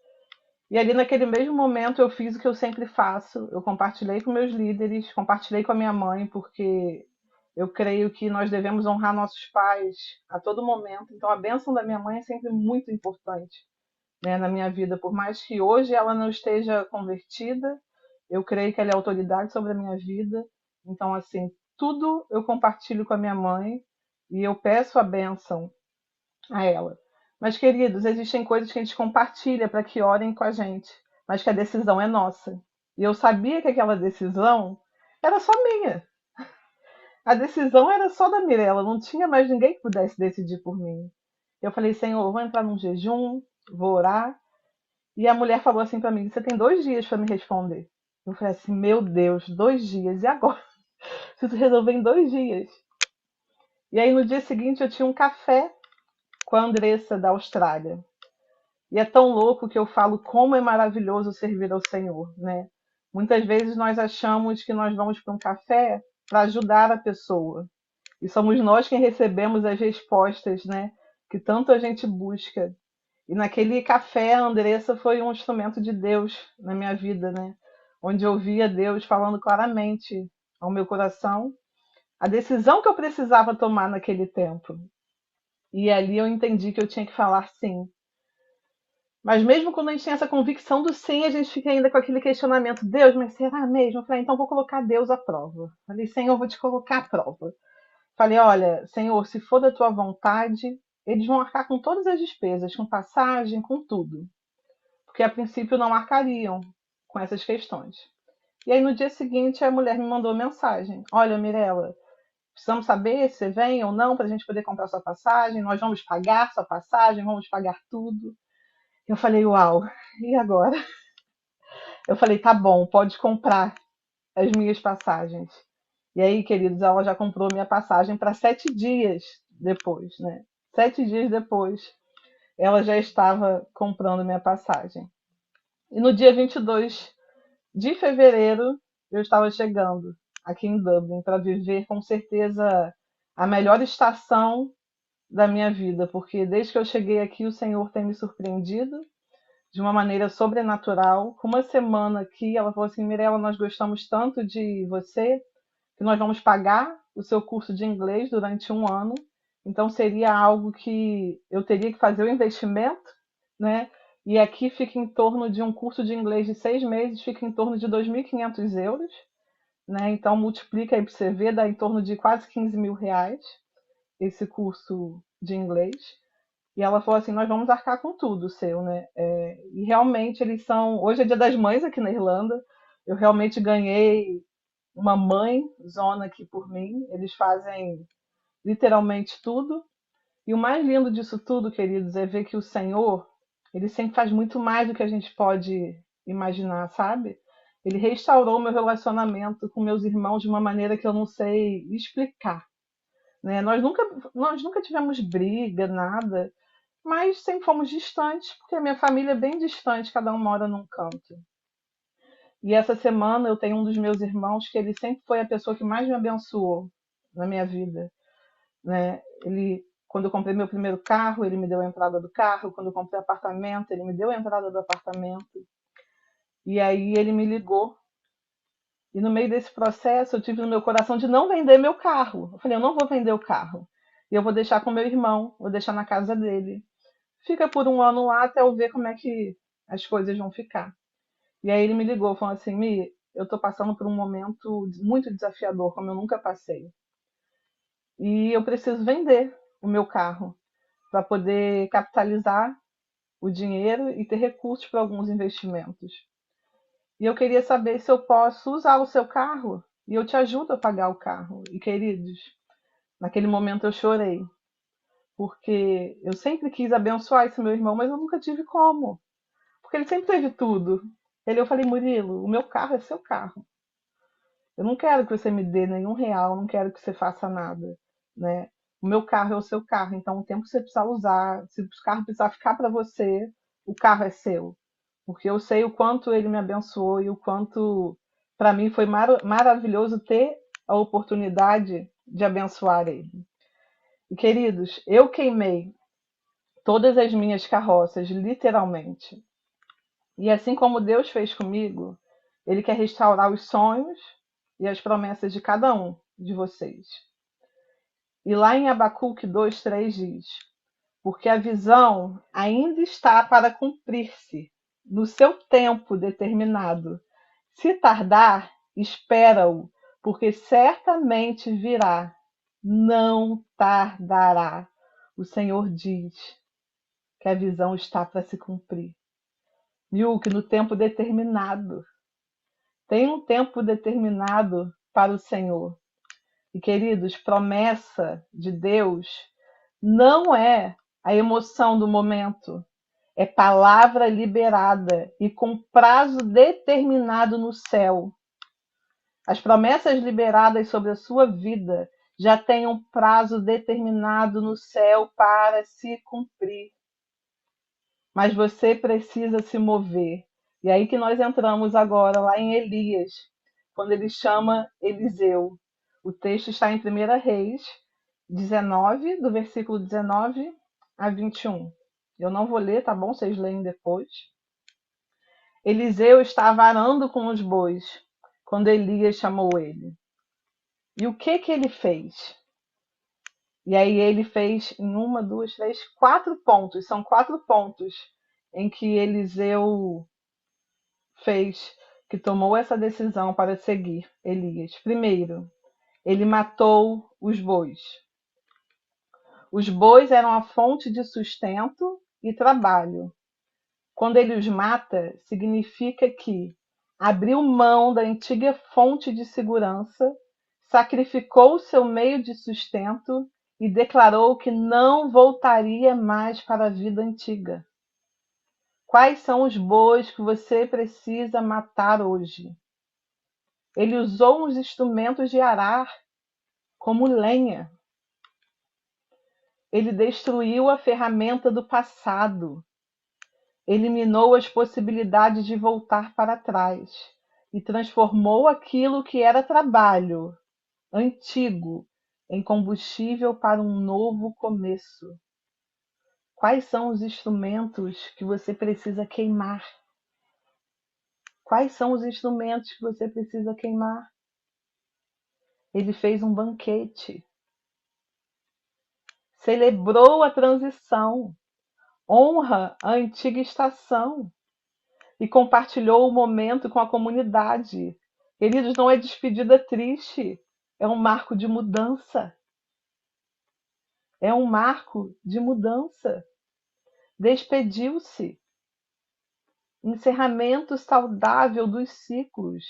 [SPEAKER 4] E ali naquele mesmo momento eu fiz o que eu sempre faço, eu compartilhei com meus líderes, compartilhei com a minha mãe, porque eu creio que nós devemos honrar nossos pais a todo momento. Então a bênção da minha mãe é sempre muito importante, né, na minha vida. Por mais que hoje ela não esteja convertida, eu creio que ela é autoridade sobre a minha vida. Então, assim, tudo eu compartilho com a minha mãe e eu peço a bênção a ela. Mas, queridos, existem coisas que a gente compartilha para que orem com a gente, mas que a decisão é nossa. E eu sabia que aquela decisão era só minha. A decisão era só da Mirella, não tinha mais ninguém que pudesse decidir por mim. Eu falei, Senhor, eu vou entrar num jejum, vou orar. E a mulher falou assim para mim: você tem 2 dias para me responder. Eu falei assim: meu Deus, 2 dias, e agora? Preciso resolver em 2 dias. E aí no dia seguinte eu tinha um café com a Andressa da Austrália. E é tão louco que eu falo como é maravilhoso servir ao Senhor, né? Muitas vezes nós achamos que nós vamos para um café para ajudar a pessoa. E somos nós quem recebemos as respostas, né? Que tanto a gente busca. E naquele café, a Andressa foi um instrumento de Deus na minha vida, né? Onde eu via Deus falando claramente ao meu coração a decisão que eu precisava tomar naquele tempo. E ali eu entendi que eu tinha que falar sim. Mas mesmo quando a gente tem essa convicção do sim, a gente fica ainda com aquele questionamento: Deus, mas será mesmo? Eu falei, então vou colocar Deus à prova. Eu falei, Senhor, eu vou te colocar à prova. Falei, olha, Senhor, se for da tua vontade, eles vão arcar com todas as despesas, com passagem, com tudo. Porque a princípio não arcariam com essas questões. E aí no dia seguinte a mulher me mandou mensagem: olha, Mirella, precisamos saber se você vem ou não para a gente poder comprar sua passagem. Nós vamos pagar sua passagem, vamos pagar tudo. Eu falei, uau, e agora? Eu falei, tá bom, pode comprar as minhas passagens. E aí, queridos, ela já comprou minha passagem para 7 dias depois, né? 7 dias depois, ela já estava comprando minha passagem. E no dia 22 de fevereiro, eu estava chegando aqui em Dublin para viver com certeza a melhor estação da minha vida, porque desde que eu cheguei aqui, o Senhor tem me surpreendido de uma maneira sobrenatural. Com uma semana aqui, ela falou assim: Mirella, nós gostamos tanto de você que nós vamos pagar o seu curso de inglês durante um ano. Então seria algo que eu teria que fazer o investimento, né? E aqui fica em torno de um curso de inglês de 6 meses, fica em torno de 2.500 euros, né? Então multiplica aí para você ver, dá em torno de quase 15 mil reais esse curso de inglês. E ela falou assim: nós vamos arcar com tudo seu, né? E realmente eles são. Hoje é Dia das Mães aqui na Irlanda. Eu realmente ganhei uma mãe zona aqui por mim. Eles fazem literalmente tudo. E o mais lindo disso tudo, queridos, é ver que o Senhor, ele sempre faz muito mais do que a gente pode imaginar, sabe? Ele restaurou meu relacionamento com meus irmãos de uma maneira que eu não sei explicar, né? Nós nunca tivemos briga, nada, mas sempre fomos distantes, porque a minha família é bem distante, cada um mora num canto. E essa semana eu tenho um dos meus irmãos que ele sempre foi a pessoa que mais me abençoou na minha vida, né? Quando eu comprei meu primeiro carro, ele me deu a entrada do carro. Quando eu comprei apartamento, ele me deu a entrada do apartamento. E aí ele me ligou. E no meio desse processo, eu tive no meu coração de não vender meu carro. Eu falei, eu não vou vender o carro. E eu vou deixar com meu irmão, vou deixar na casa dele. Fica por um ano lá até eu ver como é que as coisas vão ficar. E aí ele me ligou, falou assim, Mi, eu tô passando por um momento muito desafiador, como eu nunca passei. E eu preciso vender o meu carro para poder capitalizar o dinheiro e ter recursos para alguns investimentos. E eu queria saber se eu posso usar o seu carro e eu te ajudo a pagar o carro. E queridos, naquele momento eu chorei, porque eu sempre quis abençoar esse meu irmão, mas eu nunca tive como, porque ele sempre teve tudo. Eu falei, Murilo, o meu carro é seu carro. Eu não quero que você me dê nenhum real, não quero que você faça nada, né? O meu carro é o seu carro, então o tempo que você precisar usar, se o carro precisar ficar para você, o carro é seu. Porque eu sei o quanto ele me abençoou e o quanto para mim foi maravilhoso ter a oportunidade de abençoar ele. E queridos, eu queimei todas as minhas carroças, literalmente. E assim como Deus fez comigo, Ele quer restaurar os sonhos e as promessas de cada um de vocês. E lá em Abacuque 2:3 diz: porque a visão ainda está para cumprir-se no seu tempo determinado. Se tardar, espera-o, porque certamente virá, não tardará. O Senhor diz que a visão está para se cumprir. Viu que no tempo determinado. Tem um tempo determinado para o Senhor. E, queridos, promessa de Deus não é a emoção do momento, é palavra liberada e com prazo determinado no céu. As promessas liberadas sobre a sua vida já têm um prazo determinado no céu para se cumprir. Mas você precisa se mover. E aí que nós entramos agora lá em Elias, quando ele chama Eliseu. O texto está em 1 Reis 19, do versículo 19 a 21. Eu não vou ler, tá bom? Vocês leem depois. Eliseu estava arando com os bois quando Elias chamou ele. E o que ele fez? E aí ele fez em uma, duas, três, 4 pontos. São 4 pontos em que Eliseu fez, que tomou essa decisão para seguir Elias. Primeiro, ele matou os bois. Os bois eram a fonte de sustento e trabalho. Quando ele os mata, significa que abriu mão da antiga fonte de segurança, sacrificou o seu meio de sustento e declarou que não voltaria mais para a vida antiga. Quais são os bois que você precisa matar hoje? Ele usou os instrumentos de arar como lenha. Ele destruiu a ferramenta do passado. Eliminou as possibilidades de voltar para trás e transformou aquilo que era trabalho antigo em combustível para um novo começo. Quais são os instrumentos que você precisa queimar? Quais são os instrumentos que você precisa queimar? Ele fez um banquete. Celebrou a transição. Honra a antiga estação e compartilhou o momento com a comunidade. Queridos, não é despedida triste, é um marco de mudança. É um marco de mudança. Despediu-se. Encerramento saudável dos ciclos.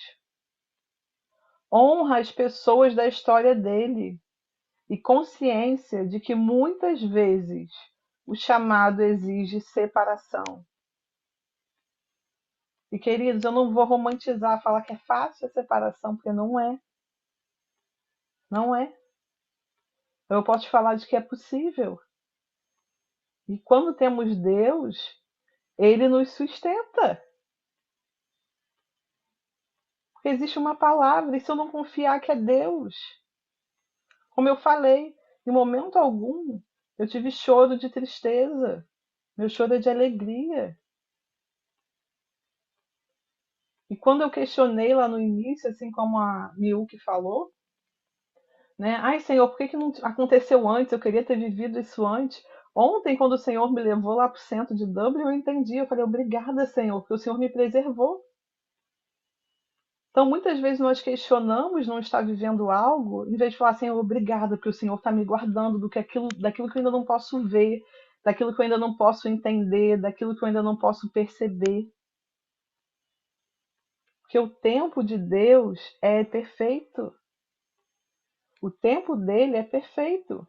[SPEAKER 4] Honra as pessoas da história dele e consciência de que muitas vezes o chamado exige separação. E, queridos, eu não vou romantizar, falar que é fácil a separação, porque não é. Não é. Eu posso te falar de que é possível. E quando temos Deus, Ele nos sustenta. Porque existe uma palavra, e se eu não confiar que é Deus? Como eu falei, em momento algum eu tive choro de tristeza. Meu choro é de alegria. E quando eu questionei lá no início, assim como a Miuki falou, né? Ai, Senhor, por que que não aconteceu antes? Eu queria ter vivido isso antes. Ontem, quando o Senhor me levou lá para o centro de Dublin, eu entendi. Eu falei, obrigada, Senhor, porque o Senhor me preservou. Então, muitas vezes nós questionamos não estar vivendo algo, em vez de falar, Senhor, obrigada, porque o Senhor está me guardando daquilo que eu ainda não posso ver, daquilo que eu ainda não posso entender, daquilo que eu ainda não posso perceber. Porque o tempo de Deus é perfeito. O tempo dele é perfeito.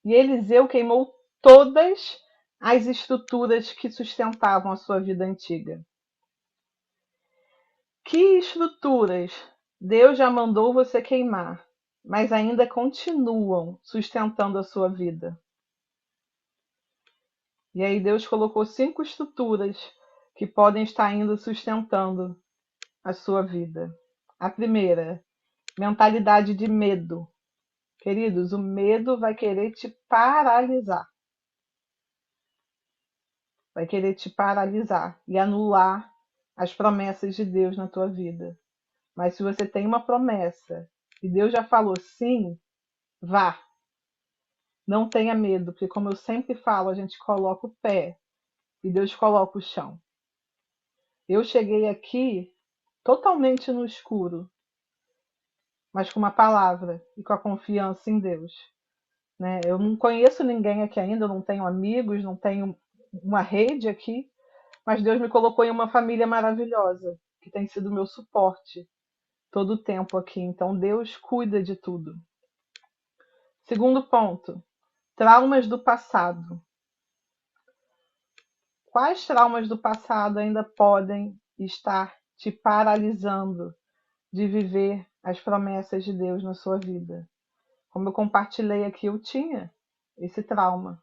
[SPEAKER 4] E Eliseu queimou todas as estruturas que sustentavam a sua vida antiga. Que estruturas Deus já mandou você queimar, mas ainda continuam sustentando a sua vida? E aí Deus colocou 5 estruturas que podem estar ainda sustentando a sua vida. A primeira, mentalidade de medo. Queridos, o medo vai querer te paralisar. Vai querer te paralisar e anular as promessas de Deus na tua vida. Mas se você tem uma promessa e Deus já falou sim, vá. Não tenha medo, porque como eu sempre falo, a gente coloca o pé e Deus coloca o chão. Eu cheguei aqui totalmente no escuro, mas com uma palavra e com a confiança em Deus. Né? Eu não conheço ninguém aqui ainda, eu não tenho amigos, não tenho uma rede aqui, mas Deus me colocou em uma família maravilhosa, que tem sido meu suporte todo o tempo aqui. Então Deus cuida de tudo. Segundo ponto, traumas do passado. Quais traumas do passado ainda podem estar te paralisando de viver as promessas de Deus na sua vida? Como eu compartilhei aqui, eu tinha esse trauma.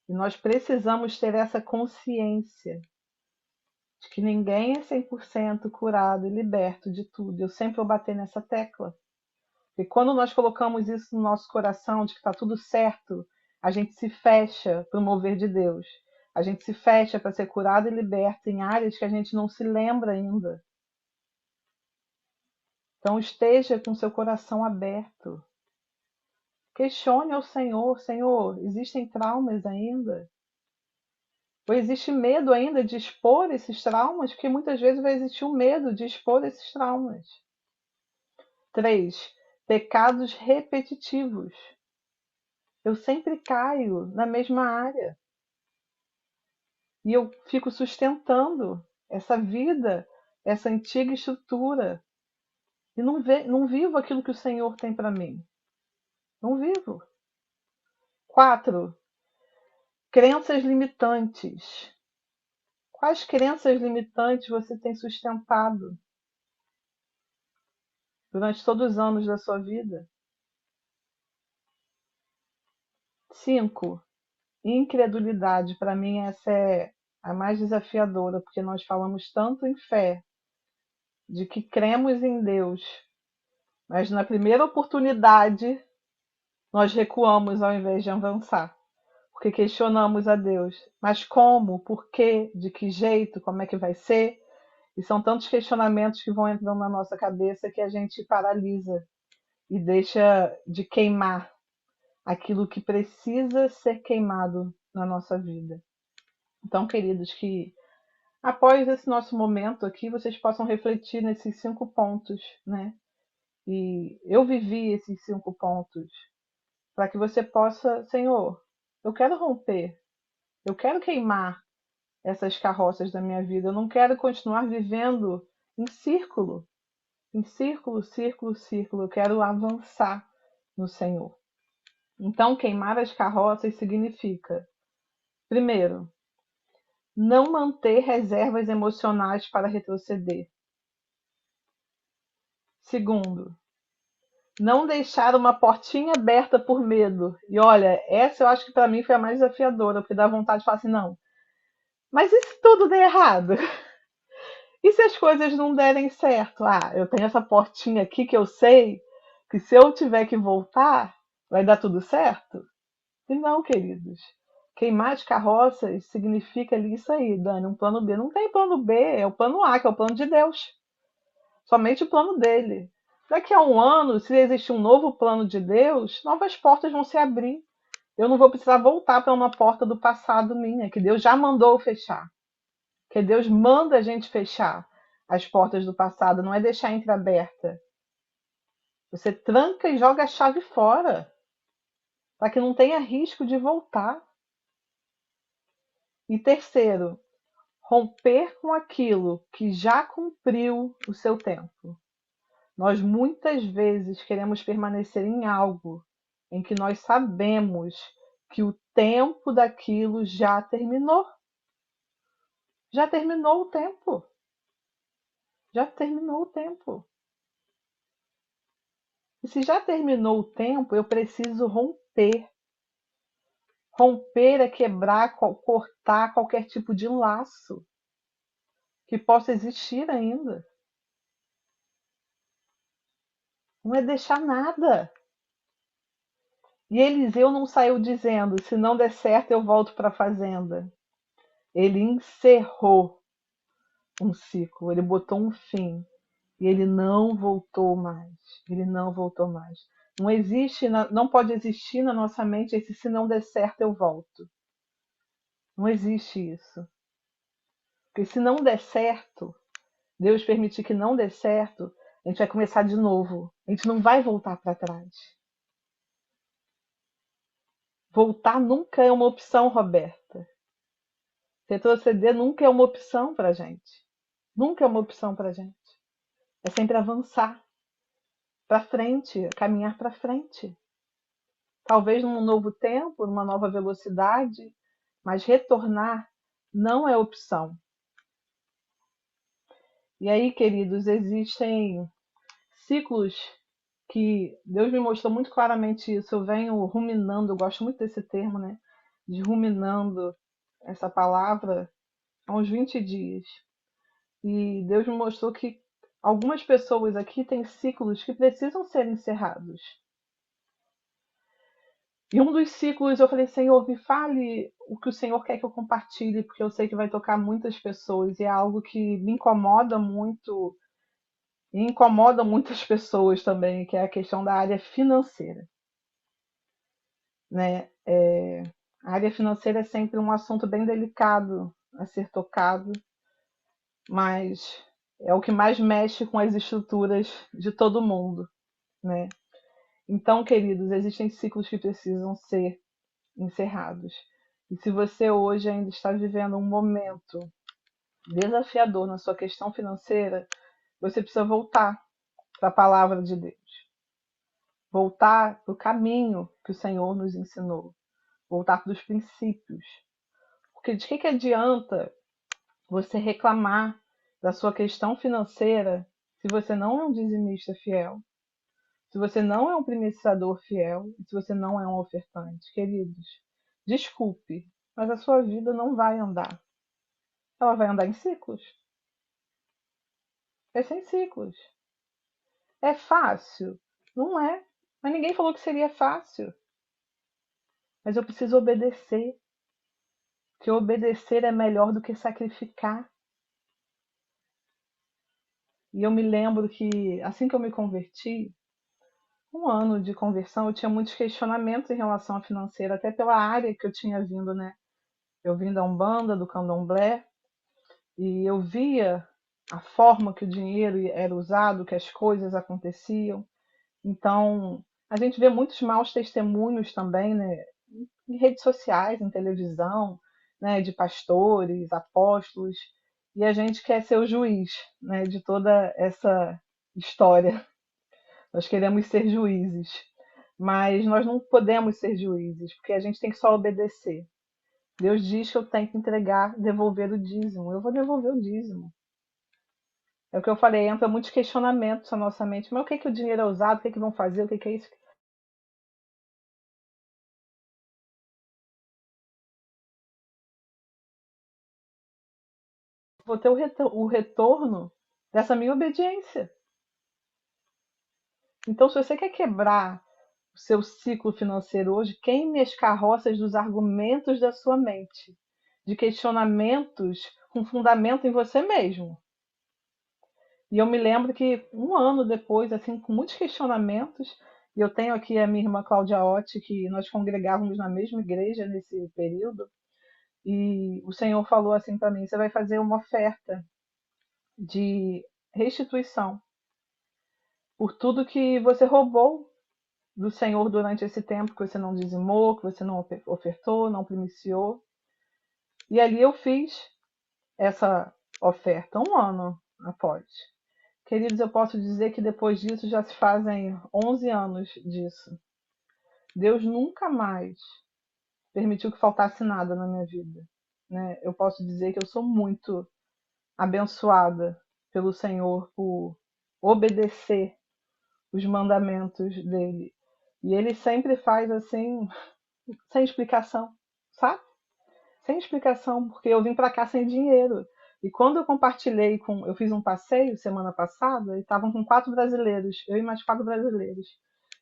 [SPEAKER 4] E nós precisamos ter essa consciência de que ninguém é 100% curado e liberto de tudo. Eu sempre vou bater nessa tecla. E quando nós colocamos isso no nosso coração, de que está tudo certo, a gente se fecha para o mover de Deus. A gente se fecha para ser curado e liberto em áreas que a gente não se lembra ainda. Então esteja com seu coração aberto. Questione ao Senhor, Senhor, existem traumas ainda? Ou existe medo ainda de expor esses traumas? Porque muitas vezes vai existir o medo de expor esses traumas. 3. Pecados repetitivos. Eu sempre caio na mesma área. E eu fico sustentando essa vida, essa antiga estrutura. E não vivo aquilo que o Senhor tem para mim. Não vivo. 4. Crenças limitantes. Quais crenças limitantes você tem sustentado durante todos os anos da sua vida? 5. Incredulidade. Para mim, essa é a mais desafiadora, porque nós falamos tanto em fé, de que cremos em Deus, mas na primeira oportunidade nós recuamos ao invés de avançar, porque questionamos a Deus. Mas como? Por quê? De que jeito? Como é que vai ser? E são tantos questionamentos que vão entrando na nossa cabeça que a gente paralisa e deixa de queimar aquilo que precisa ser queimado na nossa vida. Então, queridos, que após esse nosso momento aqui, vocês possam refletir nesses 5 pontos, né? E eu vivi esses 5 pontos para que você possa, Senhor, eu quero romper, eu quero queimar essas carroças da minha vida, eu não quero continuar vivendo em círculo, círculo, círculo, eu quero avançar no Senhor. Então, queimar as carroças significa, primeiro, não manter reservas emocionais para retroceder. Segundo, não deixar uma portinha aberta por medo. E olha, essa eu acho que para mim foi a mais desafiadora, porque dá vontade de falar assim, não, mas e se tudo der errado? E se as coisas não derem certo? Ah, eu tenho essa portinha aqui que eu sei que se eu tiver que voltar, vai dar tudo certo? E não, queridos. Queimar as carroças significa ali isso aí, Dani, um plano B. Não tem plano B, é o plano A, que é o plano de Deus. Somente o plano dele. Daqui a um ano, se existe um novo plano de Deus, novas portas vão se abrir. Eu não vou precisar voltar para uma porta do passado minha, que Deus já mandou fechar. Que Deus manda a gente fechar as portas do passado, não é deixar entreaberta. Você tranca e joga a chave fora, para que não tenha risco de voltar. E terceiro, romper com aquilo que já cumpriu o seu tempo. Nós muitas vezes queremos permanecer em algo em que nós sabemos que o tempo daquilo já terminou. Já terminou o tempo. Já terminou o tempo. E se já terminou o tempo, eu preciso romper. Romper é quebrar, cortar qualquer tipo de laço que possa existir ainda. Não é deixar nada. E Eliseu não saiu dizendo: se não der certo, eu volto para a fazenda. Ele encerrou um ciclo, ele botou um fim. E ele não voltou mais. Ele não voltou mais. Não existe, não pode existir na nossa mente esse se não der certo, eu volto. Não existe isso. Porque se não der certo, Deus permitir que não dê certo, a gente vai começar de novo. A gente não vai voltar para trás. Voltar nunca é uma opção, Roberta. Retroceder nunca é uma opção para a gente. Nunca é uma opção para a gente. É sempre avançar para frente, caminhar para frente. Talvez num novo tempo, numa nova velocidade, mas retornar não é opção. E aí, queridos, existem ciclos que Deus me mostrou muito claramente isso. Eu venho ruminando, eu gosto muito desse termo, né? De ruminando essa palavra há uns 20 dias. E Deus me mostrou que algumas pessoas aqui têm ciclos que precisam ser encerrados. E um dos ciclos eu falei: Senhor, me fale o que o Senhor quer que eu compartilhe, porque eu sei que vai tocar muitas pessoas e é algo que me incomoda muito e incomoda muitas pessoas também, que é a questão da área financeira, né? A área financeira é sempre um assunto bem delicado a ser tocado, mas é o que mais mexe com as estruturas de todo mundo, né? Então, queridos, existem ciclos que precisam ser encerrados. E se você hoje ainda está vivendo um momento desafiador na sua questão financeira, você precisa voltar para a palavra de Deus. Voltar para o caminho que o Senhor nos ensinou. Voltar para os princípios. Porque de que adianta você reclamar da sua questão financeira se você não é um dizimista fiel? Se você não é um primeiro fiel, se você não é um ofertante, queridos, desculpe, mas a sua vida não vai andar. Ela vai andar em ciclos. É sem ciclos. É fácil? Não é. Mas ninguém falou que seria fácil. Mas eu preciso obedecer. Que obedecer é melhor do que sacrificar. E eu me lembro que, assim que eu me converti, um ano de conversão, eu tinha muitos questionamentos em relação à financeira, até pela área que eu tinha vindo, né? Eu vim da Umbanda, do Candomblé, e eu via a forma que o dinheiro era usado, que as coisas aconteciam. Então, a gente vê muitos maus testemunhos também, né, em redes sociais, em televisão, né, de pastores, apóstolos, e a gente quer ser o juiz, né, de toda essa história. Nós queremos ser juízes, mas nós não podemos ser juízes, porque a gente tem que só obedecer. Deus diz que eu tenho que entregar, devolver o dízimo. Eu vou devolver o dízimo. É o que eu falei, entra muitos questionamentos na nossa mente. Mas o que que o dinheiro é usado? O que que vão fazer? O que que é isso? Vou ter o retorno dessa minha obediência. Então, se você quer quebrar seu ciclo financeiro hoje, queime as carroças dos argumentos da sua mente, de questionamentos com fundamento em você mesmo. E eu me lembro que um ano depois, assim, com muitos questionamentos, e eu tenho aqui a minha irmã Cláudia Otti, que nós congregávamos na mesma igreja nesse período, e o Senhor falou assim para mim: você vai fazer uma oferta de restituição por tudo que você roubou do Senhor durante esse tempo, que você não dizimou, que você não ofertou, não primiciou. E ali eu fiz essa oferta um ano após. Queridos, eu posso dizer que depois disso já se fazem 11 anos disso. Deus nunca mais permitiu que faltasse nada na minha vida, né? Eu posso dizer que eu sou muito abençoada pelo Senhor por obedecer os mandamentos dele. E ele sempre faz assim, sem explicação, sabe? Sem explicação, porque eu vim para cá sem dinheiro. E quando eu compartilhei eu fiz um passeio semana passada e estavam com 4 brasileiros, eu e mais 4 brasileiros.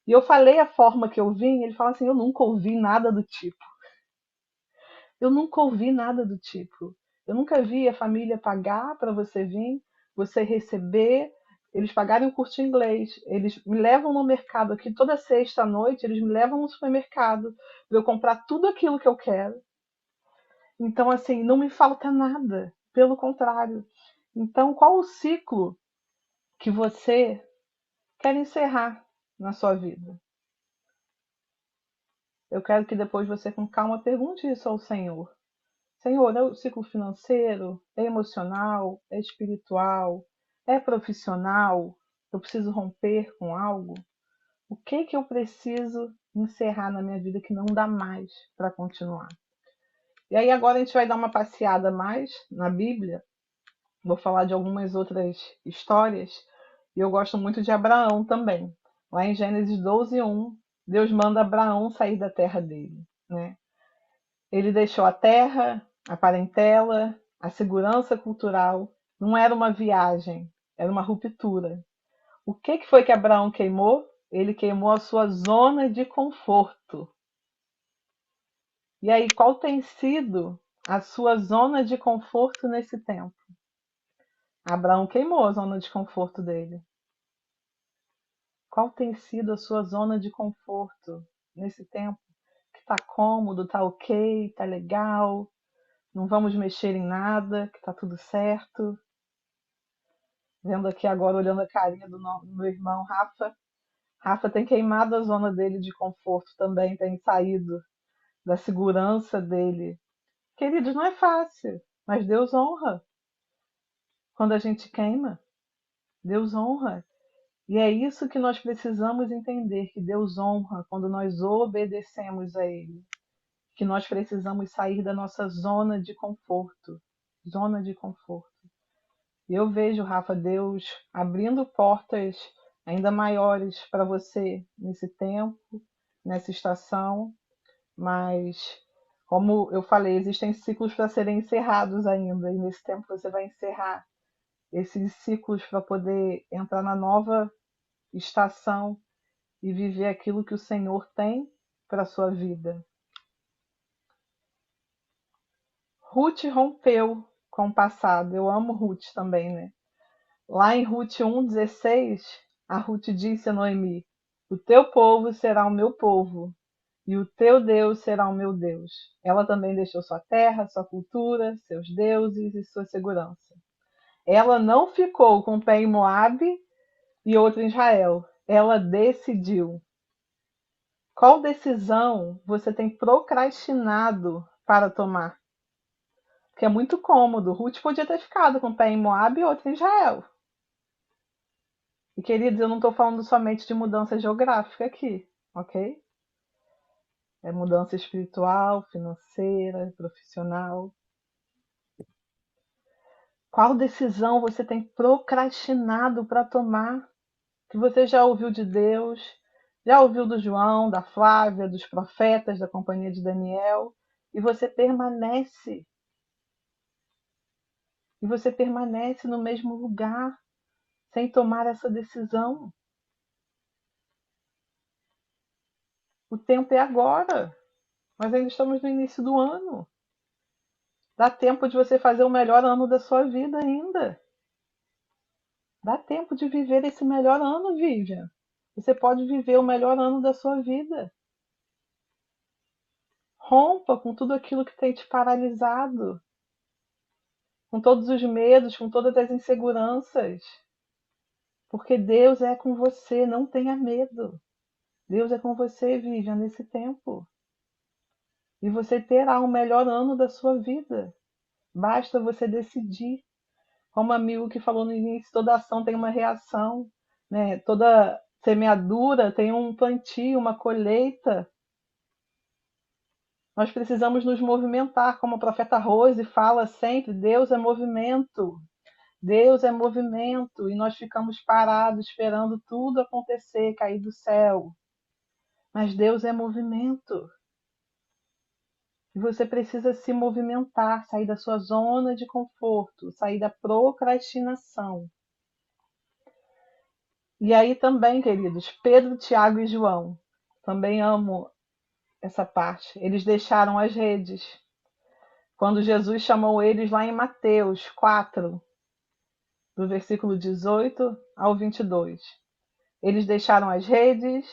[SPEAKER 4] E eu falei a forma que eu vim, ele fala assim: eu nunca ouvi nada do tipo. Eu nunca ouvi nada do tipo. Eu nunca vi a família pagar para você vir, você receber, eles pagarem o curso de inglês, eles me levam no mercado aqui toda sexta à noite, eles me levam no supermercado para eu comprar tudo aquilo que eu quero. Então, assim, não me falta nada, pelo contrário. Então, qual o ciclo que você quer encerrar na sua vida? Eu quero que depois você, com calma, pergunte isso ao Senhor. Senhor, é o ciclo financeiro, é emocional, é espiritual, é profissional? Eu preciso romper com algo? O que eu preciso encerrar na minha vida que não dá mais para continuar? E aí agora a gente vai dar uma passeada mais na Bíblia. Vou falar de algumas outras histórias. E eu gosto muito de Abraão também. Lá em Gênesis 12:1, Deus manda Abraão sair da terra dele, né? Ele deixou a terra, a parentela, a segurança cultural. Não era uma viagem, era uma ruptura. O que foi que Abraão queimou? Ele queimou a sua zona de conforto. E aí, qual tem sido a sua zona de conforto nesse tempo? Abraão queimou a zona de conforto dele. Qual tem sido a sua zona de conforto nesse tempo? Que tá cômodo, tá ok, tá legal, não vamos mexer em nada, que tá tudo certo. Vendo aqui agora, olhando a carinha do meu irmão Rafa. Rafa tem queimado a zona dele de conforto também, tem saído da segurança dele. Queridos, não é fácil, mas Deus honra. Quando a gente queima, Deus honra. E é isso que nós precisamos entender, que Deus honra quando nós obedecemos a Ele. Que nós precisamos sair da nossa zona de conforto. Zona de conforto. E eu vejo, Rafa, Deus abrindo portas ainda maiores para você nesse tempo, nessa estação, mas, como eu falei, existem ciclos para serem encerrados ainda, e nesse tempo você vai encerrar esses ciclos para poder entrar na nova estação e viver aquilo que o Senhor tem para a sua vida. Ruth rompeu com o passado. Eu amo Ruth também, né? Lá em Ruth 1,16, a Ruth disse a Noemi: o teu povo será o meu povo, e o teu Deus será o meu Deus. Ela também deixou sua terra, sua cultura, seus deuses e sua segurança. Ela não ficou com o pé em Moabe e outro em Israel. Ela decidiu. Qual decisão você tem procrastinado para tomar? Porque é muito cômodo. Ruth podia ter ficado com o pé em Moabe e outro em Israel. E, queridos, eu não estou falando somente de mudança geográfica aqui, ok? É mudança espiritual, financeira, profissional. Qual decisão você tem procrastinado para tomar? Que você já ouviu de Deus, já ouviu do João, da Flávia, dos profetas, da companhia de Daniel, e você permanece. E você permanece no mesmo lugar, sem tomar essa decisão. O tempo é agora. Nós ainda estamos no início do ano. Dá tempo de você fazer o melhor ano da sua vida ainda. Dá tempo de viver esse melhor ano, Vivian. Você pode viver o melhor ano da sua vida. Rompa com tudo aquilo que tem te paralisado, com todos os medos, com todas as inseguranças. Porque Deus é com você, não tenha medo. Deus é com você, Vivian, nesse tempo. E você terá o melhor ano da sua vida. Basta você decidir. Como o amigo que falou no início, toda ação tem uma reação, né? Toda semeadura tem um plantio, uma colheita. Nós precisamos nos movimentar, como a profeta Rose fala sempre, Deus é movimento. Deus é movimento e nós ficamos parados esperando tudo acontecer, cair do céu. Mas Deus é movimento. E você precisa se movimentar, sair da sua zona de conforto, sair da procrastinação. E aí também, queridos, Pedro, Tiago e João. Também amo essa parte. Eles deixaram as redes. Quando Jesus chamou eles lá em Mateus 4, do versículo 18 ao 22. Eles deixaram as redes,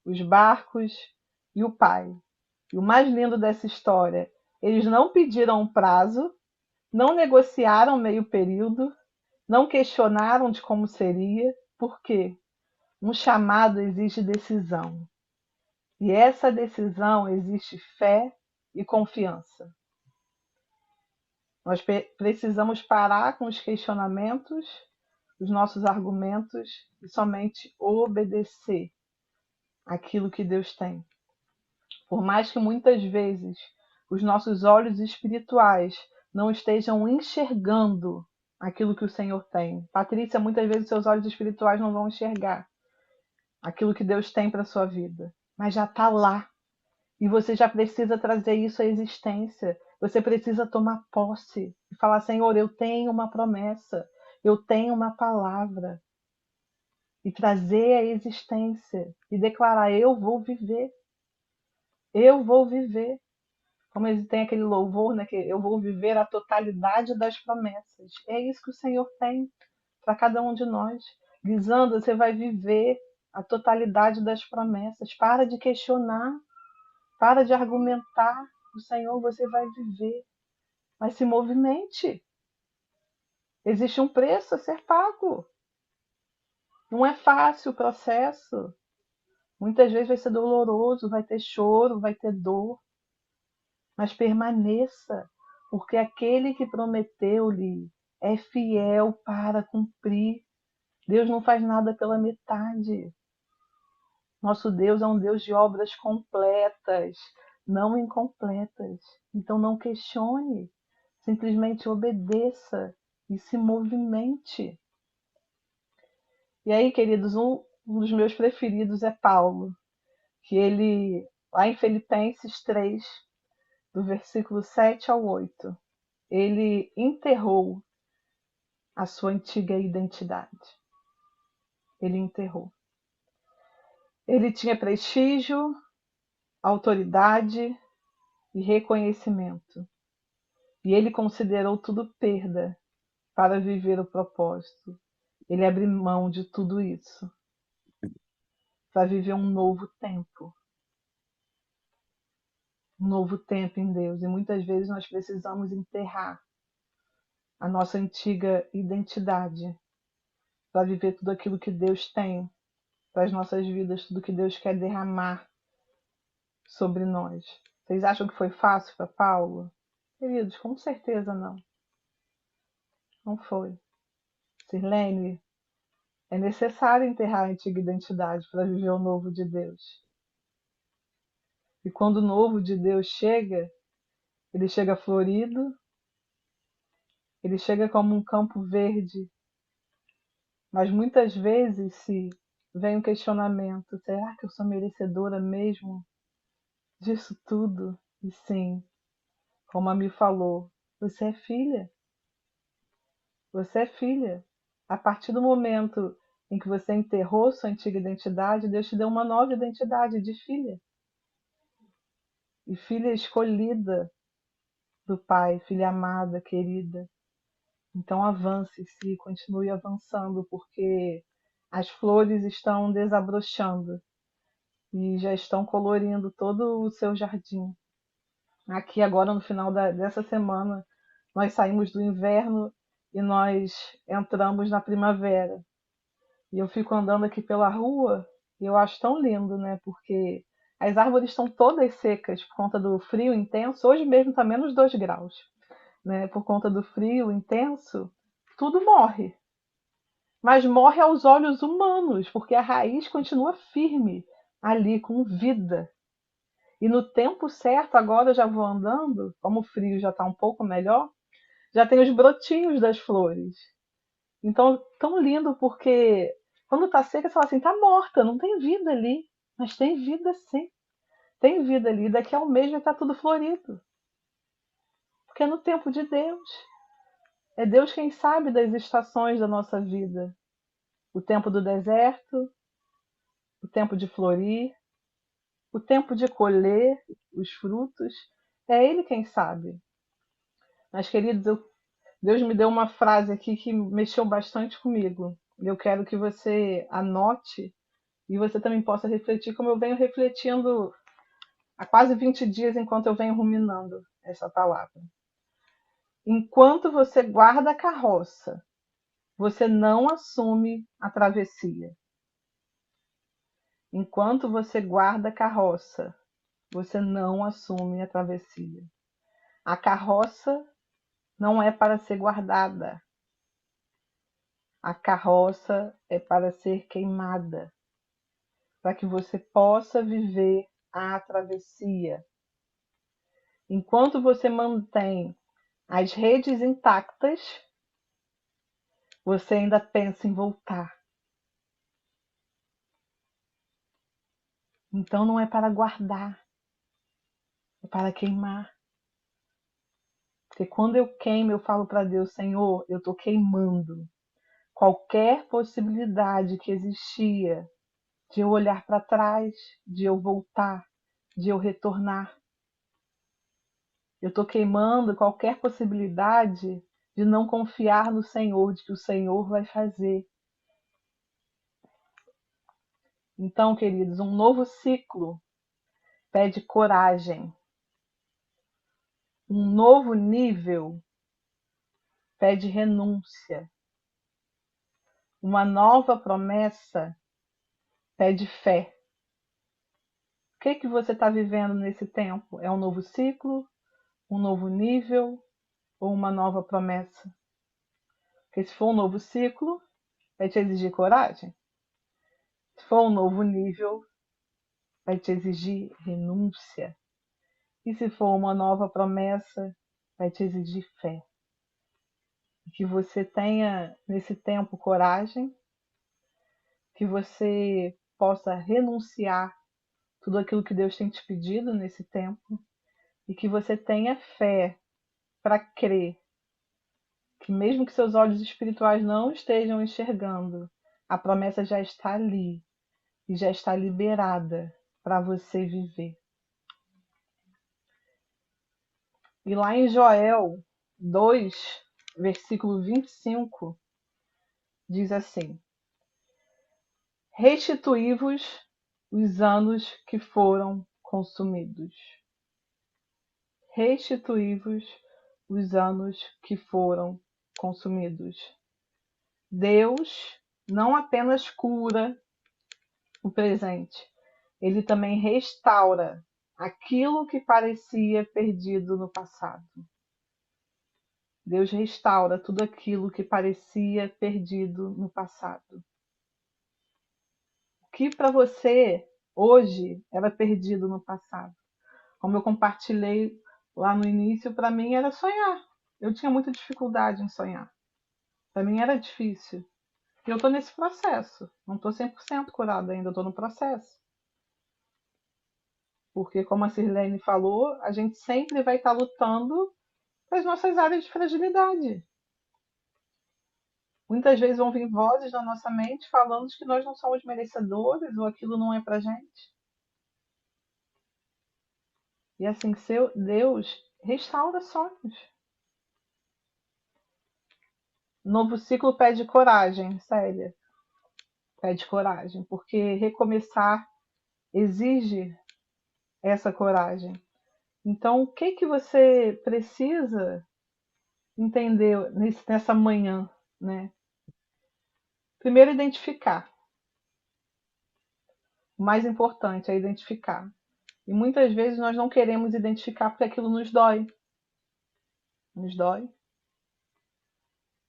[SPEAKER 4] os barcos e o Pai. E o mais lindo dessa história, eles não pediram um prazo, não negociaram meio período, não questionaram de como seria. Por quê? Um chamado exige decisão. E essa decisão existe fé e confiança. Nós precisamos parar com os questionamentos, os nossos argumentos e somente obedecer aquilo que Deus tem. Por mais que muitas vezes os nossos olhos espirituais não estejam enxergando aquilo que o Senhor tem. Patrícia, muitas vezes seus olhos espirituais não vão enxergar aquilo que Deus tem para a sua vida, mas já está lá. E você já precisa trazer isso à existência. Você precisa tomar posse e falar: Senhor, eu tenho uma promessa, eu tenho uma palavra. E trazer à existência e declarar: eu vou viver. Eu vou viver. Como tem aquele louvor, né? Que eu vou viver a totalidade das promessas. É isso que o Senhor tem para cada um de nós. Lisandra, você vai viver a totalidade das promessas. Para de questionar, para de argumentar. O Senhor você vai viver. Mas se movimente. Existe um preço a ser pago. Não é fácil o processo. Muitas vezes vai ser doloroso, vai ter choro, vai ter dor. Mas permaneça, porque aquele que prometeu-lhe é fiel para cumprir. Deus não faz nada pela metade. Nosso Deus é um Deus de obras completas, não incompletas. Então não questione, simplesmente obedeça e se movimente. E aí, queridos, um dos meus preferidos é Paulo, que ele, lá em Filipenses 3, do versículo 7 ao 8, ele enterrou a sua antiga identidade. Ele enterrou. Ele tinha prestígio, autoridade e reconhecimento. E ele considerou tudo perda para viver o propósito. Ele abriu mão de tudo isso para viver um novo tempo. Um novo tempo em Deus. E muitas vezes nós precisamos enterrar a nossa antiga identidade para viver tudo aquilo que Deus tem para as nossas vidas, tudo que Deus quer derramar sobre nós. Vocês acham que foi fácil para Paulo? Queridos, com certeza não. Não foi. Sirlene, é necessário enterrar a antiga identidade para viver o novo de Deus. E quando o novo de Deus chega, ele chega florido, ele chega como um campo verde. Mas muitas vezes, se vem um questionamento: será que eu sou merecedora mesmo disso tudo? E sim, como a Mi falou, você é filha. Você é filha. A partir do momento em que você enterrou sua antiga identidade, Deus te deu uma nova identidade de filha. e filha escolhida do Pai, filha amada, querida. Então avance, se continue avançando, porque as flores estão desabrochando e já estão colorindo todo o seu jardim. Aqui agora no final dessa semana, nós saímos do inverno e nós entramos na primavera. E eu fico andando aqui pela rua e eu acho tão lindo, né? Porque as árvores estão todas secas por conta do frio intenso. Hoje mesmo está -2 graus, né? Por conta do frio intenso, tudo morre. Mas morre aos olhos humanos, porque a raiz continua firme ali, com vida. E no tempo certo, agora eu já vou andando, como o frio já está um pouco melhor, já tem os brotinhos das flores. Então, tão lindo, porque quando está seca, você fala assim, está morta, não tem vida ali. Mas tem vida sim, tem vida ali. Daqui a um mês vai estar tudo florido. Porque é no tempo de Deus. É Deus quem sabe das estações da nossa vida. O tempo do deserto, o tempo de florir, o tempo de colher os frutos. É Ele quem sabe. Mas, queridos, Deus me deu uma frase aqui que mexeu bastante comigo. Eu quero que você anote e você também possa refletir, como eu venho refletindo há quase 20 dias enquanto eu venho ruminando essa palavra. Enquanto você guarda a carroça, você não assume a travessia. Enquanto você guarda a carroça, você não assume a travessia. A carroça não é para ser guardada. A carroça é para ser queimada, para que você possa viver a travessia. Enquanto você mantém as redes intactas, você ainda pensa em voltar. Então não é para guardar, é para queimar. Porque quando eu queimo, eu falo para Deus, Senhor, eu estou queimando qualquer possibilidade que existia de eu olhar para trás, de eu voltar, de eu retornar. Eu estou queimando qualquer possibilidade de não confiar no Senhor, de que o Senhor vai fazer. Então, queridos, um novo ciclo pede coragem. Um novo nível pede renúncia. Uma nova promessa pede fé. O que você está vivendo nesse tempo? É um novo ciclo, um novo nível ou uma nova promessa? Porque se for um novo ciclo, vai te exigir coragem. Se for um novo nível, vai te exigir renúncia. E se for uma nova promessa, vai te exigir fé. E que você tenha nesse tempo coragem, que você possa renunciar tudo aquilo que Deus tem te pedido nesse tempo e que você tenha fé para crer que mesmo que seus olhos espirituais não estejam enxergando, a promessa já está ali e já está liberada para você viver. E lá em Joel 2, versículo 25, diz assim: restituí-vos os anos que foram consumidos. Restituí-vos os anos que foram consumidos. Deus não apenas cura o presente, ele também restaura aquilo que parecia perdido no passado. Deus restaura tudo aquilo que parecia perdido no passado. O que para você hoje era perdido no passado? Como eu compartilhei lá no início, para mim era sonhar. Eu tinha muita dificuldade em sonhar. Para mim era difícil. E eu estou nesse processo. Não estou 100% curada ainda, estou no processo. Porque, como a Sirlene falou, a gente sempre vai estar lutando com as nossas áreas de fragilidade. Muitas vezes vão vir vozes na nossa mente falando que nós não somos merecedores ou aquilo não é pra gente. E assim, Deus restaura sonhos. Novo ciclo pede coragem, Célia. Pede coragem, porque recomeçar exige essa coragem. Então, o que você precisa entender nessa manhã, né? Primeiro, identificar. O mais importante é identificar. E muitas vezes nós não queremos identificar porque aquilo nos dói. Nos dói.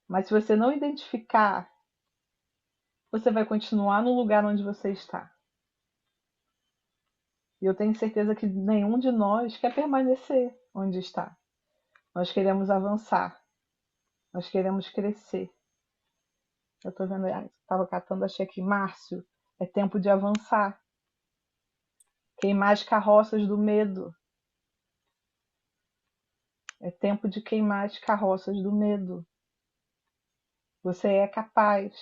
[SPEAKER 4] Mas se você não identificar, você vai continuar no lugar onde você está. E eu tenho certeza que nenhum de nós quer permanecer onde está. Nós queremos avançar. Nós queremos crescer. Eu estou vendo, estava catando, achei aqui, Márcio, é tempo de avançar. Queimar as carroças do medo. É tempo de queimar as carroças do medo. Você é capaz.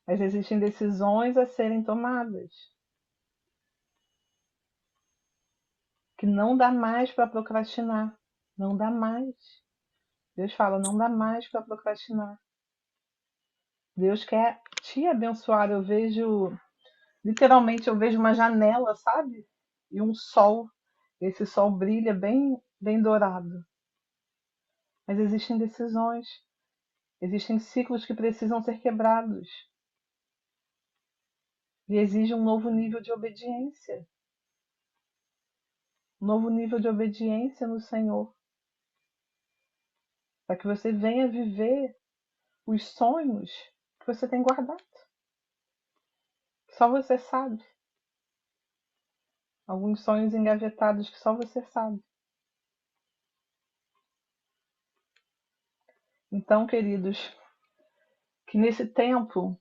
[SPEAKER 4] Mas existem decisões a serem tomadas. Que não dá mais para procrastinar. Não dá mais. Deus fala, não dá mais para procrastinar. Deus quer te abençoar. Eu vejo, literalmente, eu vejo uma janela, sabe? E um sol. Esse sol brilha bem, bem dourado. Mas existem decisões. Existem ciclos que precisam ser quebrados. E exige um novo nível de obediência. Um novo nível de obediência no Senhor. Para que você venha viver os sonhos que você tem guardado. Só você sabe. Alguns sonhos engavetados que só você sabe. Então, queridos, que nesse tempo,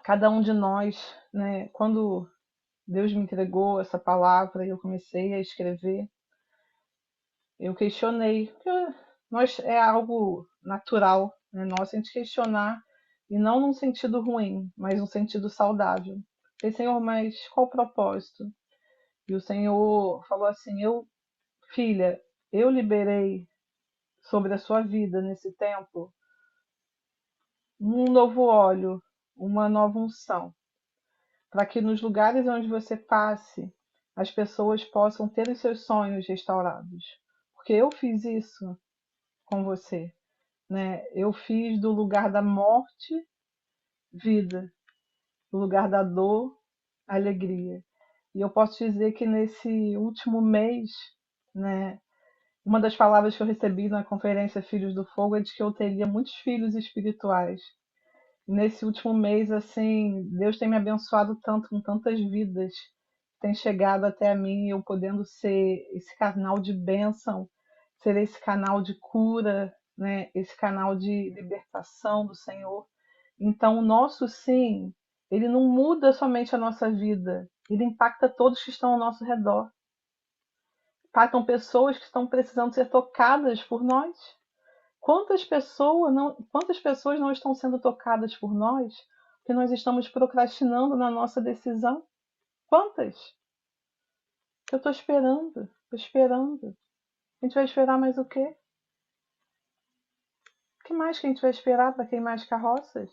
[SPEAKER 4] cada um de nós, né, quando Deus me entregou essa palavra e eu comecei a escrever, eu questionei, porque nós é algo natural, né, nosso a gente questionar, e não num sentido ruim, mas num sentido saudável. Falei, Senhor, mas qual o propósito? E o Senhor falou assim, filha, eu liberei sobre a sua vida nesse tempo um novo óleo, uma nova unção, para que nos lugares onde você passe, as pessoas possam ter os seus sonhos restaurados. Porque eu fiz isso com você, né? Eu fiz do lugar da morte vida, do lugar da dor alegria. E eu posso dizer que nesse último mês, né, uma das palavras que eu recebi na conferência Filhos do Fogo é de que eu teria muitos filhos espirituais. Nesse último mês, assim, Deus tem me abençoado tanto com tantas vidas que têm chegado até a mim, eu podendo ser esse canal de bênção, ser esse canal de cura, né? Esse canal de libertação do Senhor. Então, o nosso sim, ele não muda somente a nossa vida, ele impacta todos que estão ao nosso redor. Impactam pessoas que estão precisando ser tocadas por nós. Quantas pessoas não estão sendo tocadas por nós porque nós estamos procrastinando na nossa decisão? Quantas? Eu estou esperando, estou esperando. A gente vai esperar mais o quê? O que mais que a gente vai esperar para queimar as carroças?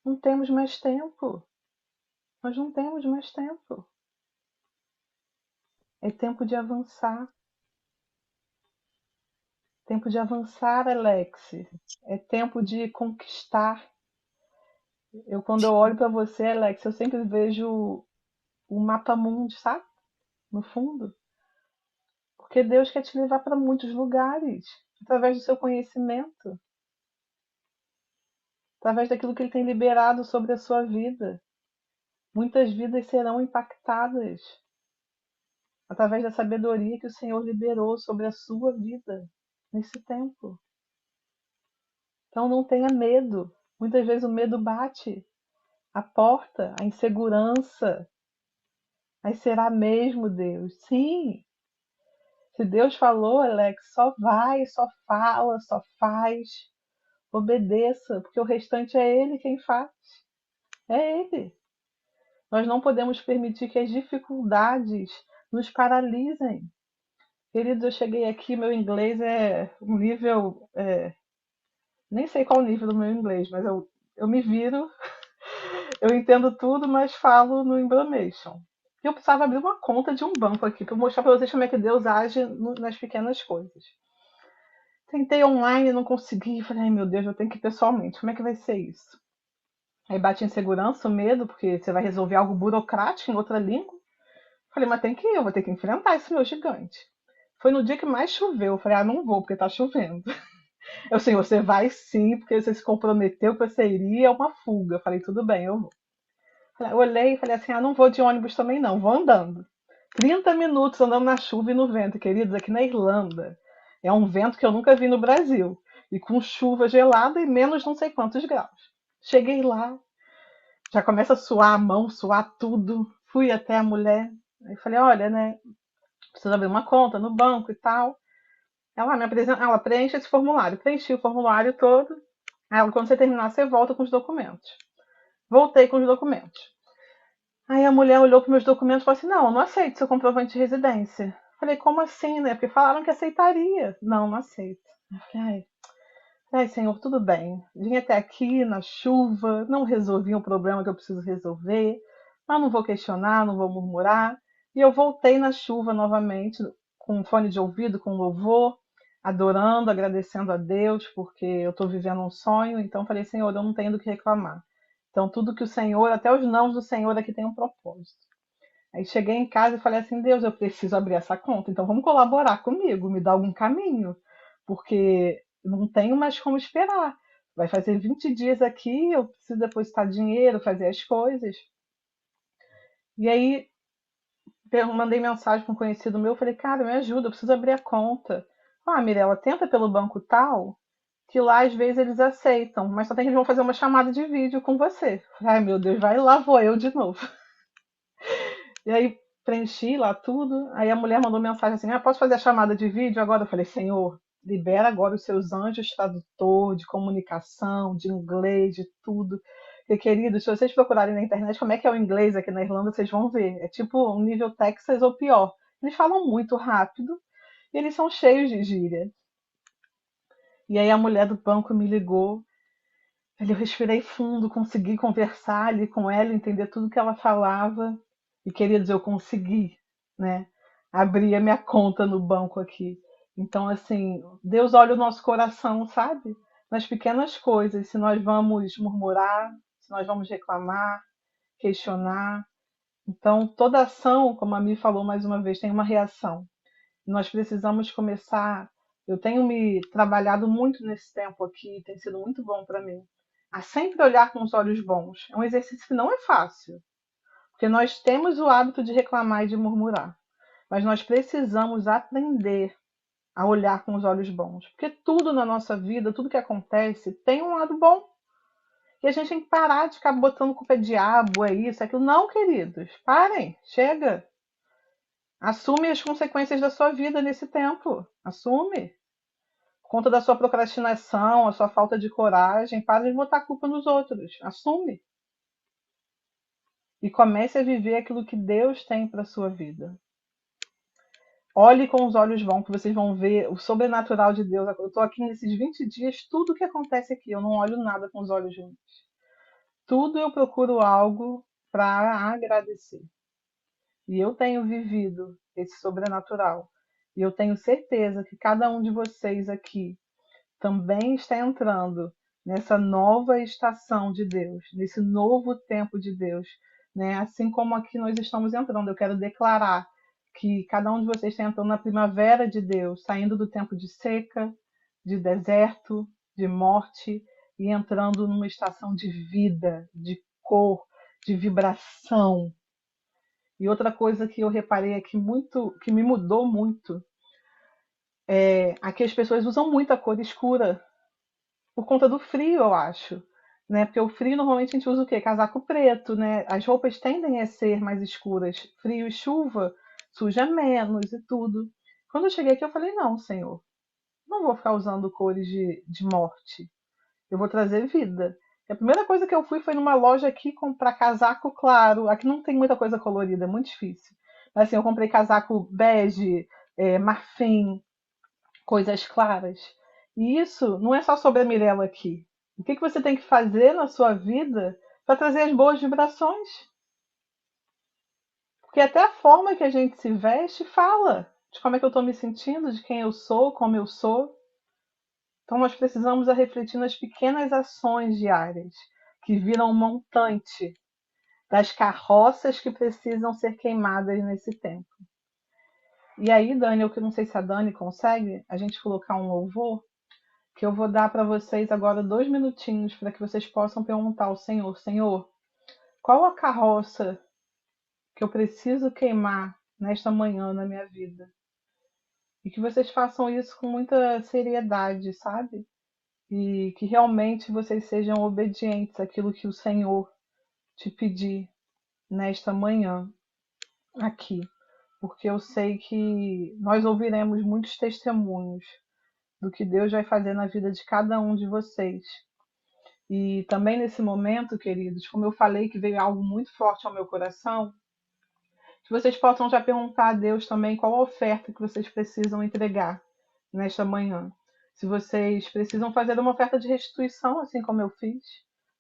[SPEAKER 4] Não temos mais tempo. Nós não temos mais tempo. É tempo de avançar. Tempo de avançar, Alex. É tempo de conquistar. Quando eu olho para você, Alex, eu sempre vejo o mapa mundi, sabe? No fundo. Porque Deus quer te levar para muitos lugares, através do seu conhecimento, através daquilo que Ele tem liberado sobre a sua vida. Muitas vidas serão impactadas através da sabedoria que o Senhor liberou sobre a sua vida nesse tempo. Então não tenha medo. Muitas vezes o medo bate a porta, a insegurança. Mas será mesmo, Deus? Sim. Se Deus falou, Alex, só vai, só fala, só faz. Obedeça, porque o restante é Ele quem faz. É Ele. Nós não podemos permitir que as dificuldades nos paralisem. Queridos, eu cheguei aqui, meu inglês é um nível, nem sei qual o nível do meu inglês, mas eu me viro, eu entendo tudo, mas falo no Embramation. Eu precisava abrir uma conta de um banco aqui para mostrar para vocês como é que Deus age nas pequenas coisas. Tentei online, não consegui. Falei, ai meu Deus, eu tenho que ir pessoalmente. Como é que vai ser isso? Aí bate insegurança, o medo, porque você vai resolver algo burocrático em outra língua. Falei, mas tem que ir, eu vou ter que enfrentar esse meu gigante. Foi no dia que mais choveu. Eu falei, ah, não vou, porque tá chovendo. Eu assim, você vai sim, porque você se comprometeu que você iria, é uma fuga. Eu falei, tudo bem, eu vou. Eu olhei e falei assim, ah, não vou de ônibus também não, vou andando. 30 minutos andando na chuva e no vento, queridos, aqui na Irlanda. É um vento que eu nunca vi no Brasil. E com chuva gelada e menos não sei quantos graus. Cheguei lá, já começa a suar a mão, suar tudo. Fui até a mulher. Aí falei, olha, né, preciso abrir uma conta no banco e tal. Ela me apresenta, ela preenche esse formulário. Preenchi o formulário todo. Aí ela, quando você terminar, você volta com os documentos. Voltei com os documentos. Aí a mulher olhou para meus documentos e falou assim: não, eu não aceito seu comprovante de residência. Falei, como assim, né? Porque falaram que aceitaria. Não, não aceito. Eu falei, ai, senhor, tudo bem. Vim até aqui na chuva, não resolvi um problema que eu preciso resolver, mas não vou questionar, não vou murmurar. E eu voltei na chuva novamente, com um fone de ouvido, com louvor, adorando, agradecendo a Deus, porque eu estou vivendo um sonho. Então falei, Senhor, eu não tenho do que reclamar. Então tudo que o Senhor, até os nãos do Senhor aqui tem um propósito. Aí cheguei em casa e falei assim, Deus, eu preciso abrir essa conta, então vamos colaborar comigo, me dá algum caminho, porque não tenho mais como esperar. Vai fazer 20 dias aqui, eu preciso depositar dinheiro, fazer as coisas. E aí mandei mensagem para um conhecido meu, falei, cara, me ajuda, eu preciso abrir a conta. Ah, Mirella, tenta pelo banco tal, que lá às vezes eles aceitam, mas só tem que eles vão fazer uma chamada de vídeo com você. Ai, meu Deus, vai lá, vou eu de novo. E aí preenchi lá tudo. Aí a mulher mandou mensagem assim: ah, posso fazer a chamada de vídeo agora? Eu falei: Senhor, libera agora os seus anjos tradutor de comunicação, de inglês, de tudo. Porque, queridos, se vocês procurarem na internet como é que é o inglês aqui na Irlanda, vocês vão ver. É tipo um nível Texas ou pior. Eles falam muito rápido e eles são cheios de gíria. E aí a mulher do banco me ligou. Eu respirei fundo, consegui conversar ali com ela, entender tudo que ela falava. E, queridos, eu consegui, né? Abrir a minha conta no banco aqui. Então, assim, Deus olha o nosso coração, sabe? Nas pequenas coisas. Se nós vamos murmurar, se nós vamos reclamar, questionar. Então, toda ação, como a Mi falou mais uma vez, tem uma reação. Nós precisamos começar. Eu tenho me trabalhado muito nesse tempo aqui, tem sido muito bom para mim. A sempre olhar com os olhos bons. É um exercício que não é fácil, porque nós temos o hábito de reclamar e de murmurar. Mas nós precisamos aprender a olhar com os olhos bons, porque tudo na nossa vida, tudo que acontece, tem um lado bom. E a gente tem que parar de ficar botando culpa de diabo, é isso, é aquilo. Não, queridos, parem, chega. Assume as consequências da sua vida nesse tempo. Assume. Por conta da sua procrastinação, a sua falta de coragem, para de botar a culpa nos outros. Assume. E comece a viver aquilo que Deus tem para a sua vida. Olhe com os olhos bons, que vocês vão ver o sobrenatural de Deus. Eu estou aqui nesses 20 dias, tudo que acontece aqui, eu não olho nada com os olhos ruins. Tudo eu procuro algo para agradecer. E eu tenho vivido esse sobrenatural. E eu tenho certeza que cada um de vocês aqui também está entrando nessa nova estação de Deus, nesse novo tempo de Deus, né? Assim como aqui nós estamos entrando, eu quero declarar que cada um de vocês está entrando na primavera de Deus, saindo do tempo de seca, de deserto, de morte e entrando numa estação de vida, de cor, de vibração. E outra coisa que eu reparei aqui muito, que me mudou muito, aqui as pessoas usam muito a cor escura por conta do frio, eu acho. Né? Porque o frio normalmente a gente usa o quê? Casaco preto, né? As roupas tendem a ser mais escuras. Frio e chuva suja menos e tudo. Quando eu cheguei aqui, eu falei, não, Senhor, não vou ficar usando cores de morte. Eu vou trazer vida. A primeira coisa que eu fui foi numa loja aqui comprar casaco claro. Aqui não tem muita coisa colorida, é muito difícil. Mas assim, eu comprei casaco bege, marfim, coisas claras. E isso não é só sobre a Mirella aqui. O que você tem que fazer na sua vida para trazer as boas vibrações? Porque até a forma que a gente se veste fala de como é que eu estou me sentindo, de quem eu sou, como eu sou. Então nós precisamos refletir nas pequenas ações diárias que viram um montante das carroças que precisam ser queimadas nesse tempo. E aí, Dani, eu que não sei se a Dani consegue, a gente colocar um louvor, que eu vou dar para vocês agora 2 minutinhos para que vocês possam perguntar ao Senhor, Senhor, qual a carroça que eu preciso queimar nesta manhã na minha vida? E que vocês façam isso com muita seriedade, sabe? E que realmente vocês sejam obedientes àquilo que o Senhor te pedir nesta manhã aqui, porque eu sei que nós ouviremos muitos testemunhos do que Deus vai fazer na vida de cada um de vocês. E também nesse momento, queridos, como eu falei que veio algo muito forte ao meu coração, que vocês possam já perguntar a Deus também qual a oferta que vocês precisam entregar nesta manhã. Se vocês precisam fazer uma oferta de restituição, assim como eu fiz,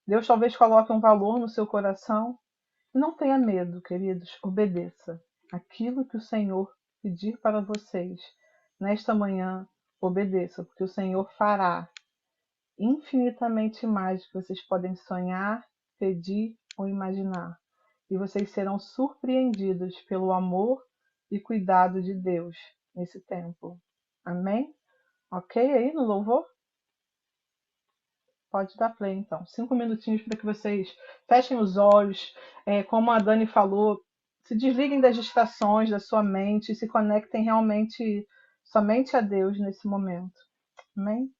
[SPEAKER 4] Deus talvez coloque um valor no seu coração. E não tenha medo, queridos, obedeça. Aquilo que o Senhor pedir para vocês nesta manhã, obedeça, porque o Senhor fará infinitamente mais do que vocês podem sonhar, pedir ou imaginar. E vocês serão surpreendidos pelo amor e cuidado de Deus nesse tempo. Amém? Ok aí no louvor? Pode dar play, então. 5 minutinhos para que vocês fechem os olhos. Como a Dani falou, se desliguem das distrações da sua mente e se conectem realmente somente a Deus nesse momento. Amém?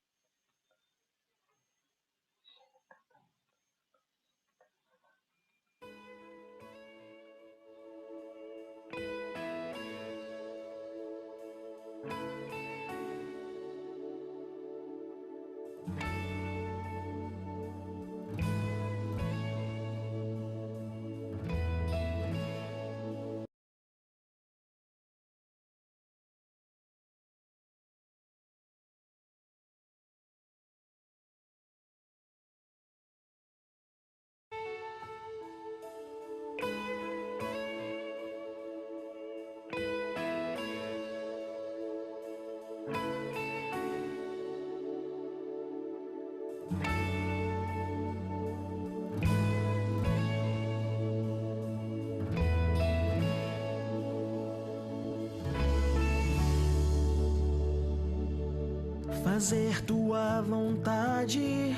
[SPEAKER 5] Fazer tua vontade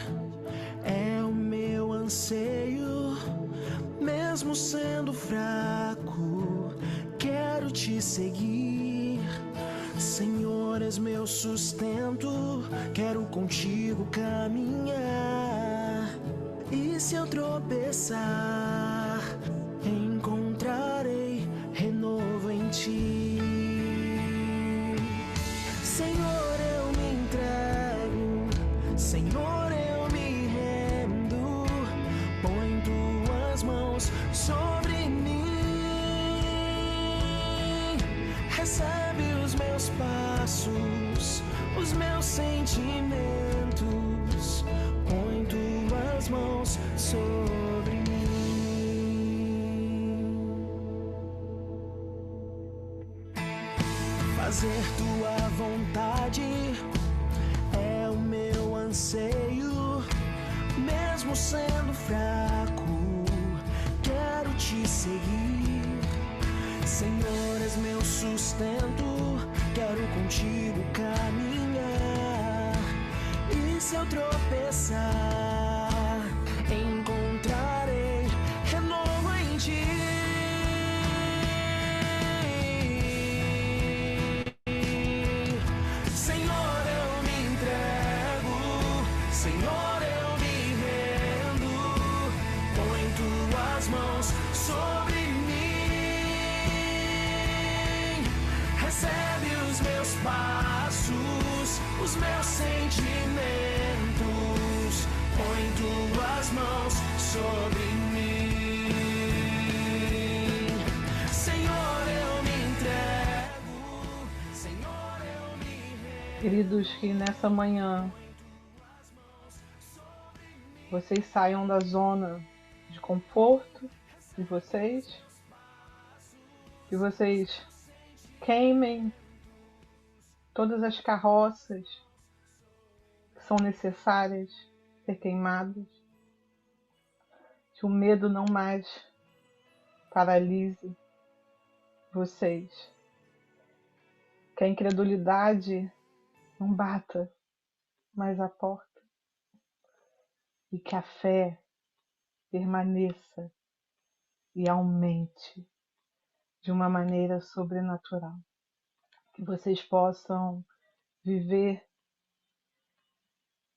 [SPEAKER 5] é o meu anseio, mesmo sendo fraco, quero te seguir. Senhor, és meu sustento, quero contigo caminhar. E se eu tropeçar, encontrarei renovo em ti. Senhor, eu me entrego, Senhor, eu me rendo, põe tuas mãos sobre mim. Recebe os meus passos, os meus sentimentos, põe tuas mãos sobre mim. Fazer tua vontade é o meu anseio, mesmo sendo fraco, quero te seguir. Senhor, és meu sustento, quero contigo caminhar. E se eu tropeçar, encontrarei renovo em ti. Senhor, eu me entrego, Senhor, eu me rendo, põe tuas mãos sobre mim. Recebe os meus passos, os meus sentimentos, põe tuas tuas mãos sobre mim. Senhor, eu me entrego. Senhor, eu me rendo.
[SPEAKER 4] Queridos, que nessa manhã vocês saiam da zona de conforto de vocês, que vocês queimem todas as carroças que são necessárias ser queimadas, que o medo não mais paralise vocês, que a incredulidade não bata mais a porta e que a fé permaneça e aumente de uma maneira sobrenatural, que vocês possam viver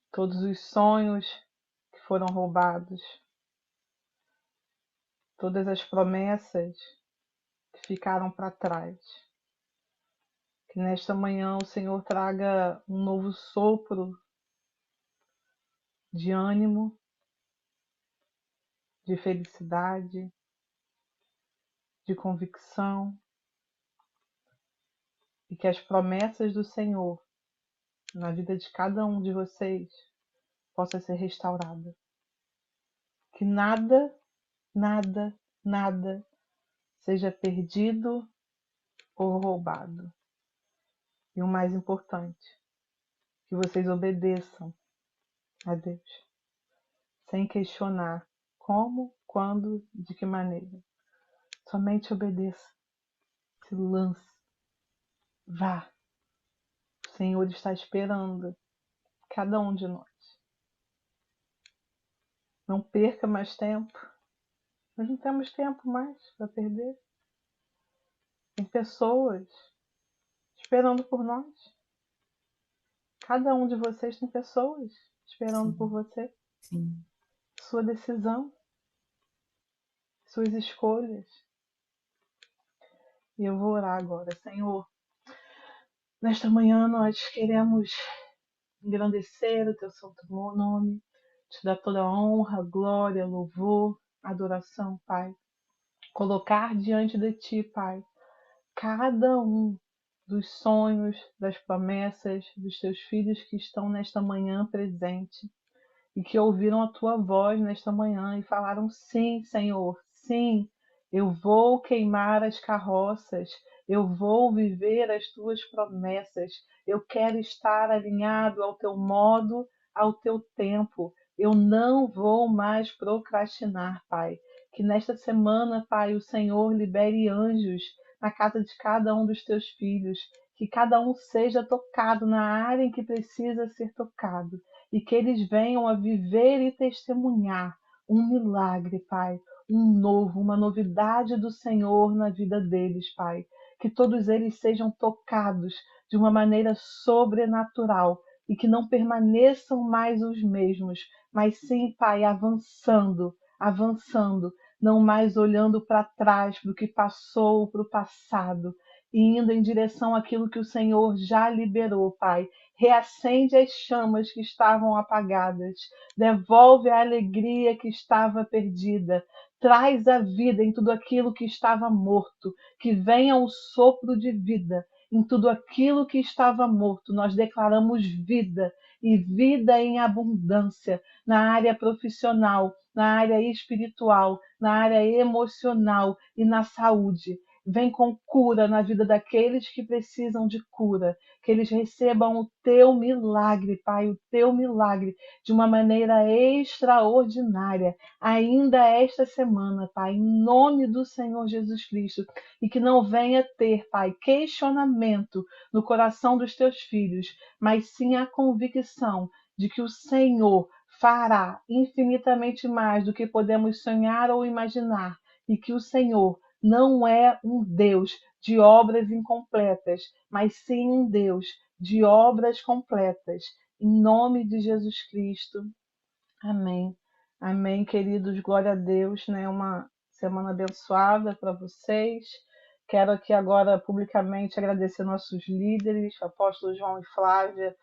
[SPEAKER 4] todos os sonhos que foram roubados, todas as promessas que ficaram para trás. Que nesta manhã o Senhor traga um novo sopro de ânimo, de felicidade, de convicção, e que as promessas do Senhor na vida de cada um de vocês possa ser restaurada. Que nada, nada, nada seja perdido ou roubado. E o mais importante, que vocês obedeçam a Deus, sem questionar como, quando, de que maneira. Somente obedeça, se lance, vá. O Senhor está esperando cada um de nós. Não perca mais tempo. Nós não temos tempo mais para perder. Tem pessoas esperando por nós. Cada um de vocês tem pessoas esperando por você.
[SPEAKER 3] Sim.
[SPEAKER 4] Sua decisão, suas escolhas. E eu vou orar agora. Senhor, nesta manhã nós queremos engrandecer o teu santo nome, te dar toda a honra, glória, louvor, adoração, Pai. Colocar diante de ti, Pai, cada um dos sonhos, das promessas dos teus filhos que estão nesta manhã presente e que ouviram a tua voz nesta manhã e falaram: sim, Senhor, sim, eu vou queimar as carroças, eu vou viver as tuas promessas, eu quero estar alinhado ao teu modo, ao teu tempo, eu não vou mais procrastinar, Pai. Que nesta semana, Pai, o Senhor libere anjos na casa de cada um dos teus filhos, que cada um seja tocado na área em que precisa ser tocado e que eles venham a viver e testemunhar um milagre, Pai, uma novidade do Senhor na vida deles, Pai. Que todos eles sejam tocados de uma maneira sobrenatural e que não permaneçam mais os mesmos, mas sim, Pai, avançando, avançando, não mais olhando para trás, para o que passou, para o passado, e indo em direção àquilo que o Senhor já liberou, Pai. Reacende as chamas que estavam apagadas, devolve a alegria que estava perdida, traz a vida em tudo aquilo que estava morto, que venha o sopro de vida em tudo aquilo que estava morto. Nós declaramos vida e vida em abundância na área profissional, na área espiritual, na área emocional e na saúde. Vem com cura na vida daqueles que precisam de cura, que eles recebam o teu milagre, Pai, o teu milagre de uma maneira extraordinária, ainda esta semana, Pai, em nome do Senhor Jesus Cristo, e que não venha ter, Pai, questionamento no coração dos teus filhos, mas sim a convicção de que o Senhor fará infinitamente mais do que podemos sonhar ou imaginar, e que o Senhor não é um Deus de obras incompletas, mas sim um Deus de obras completas. Em nome de Jesus Cristo. Amém. Amém, queridos. Glória a Deus, né? Uma semana abençoada para vocês. Quero aqui agora publicamente agradecer nossos líderes, apóstolos João e Flávia,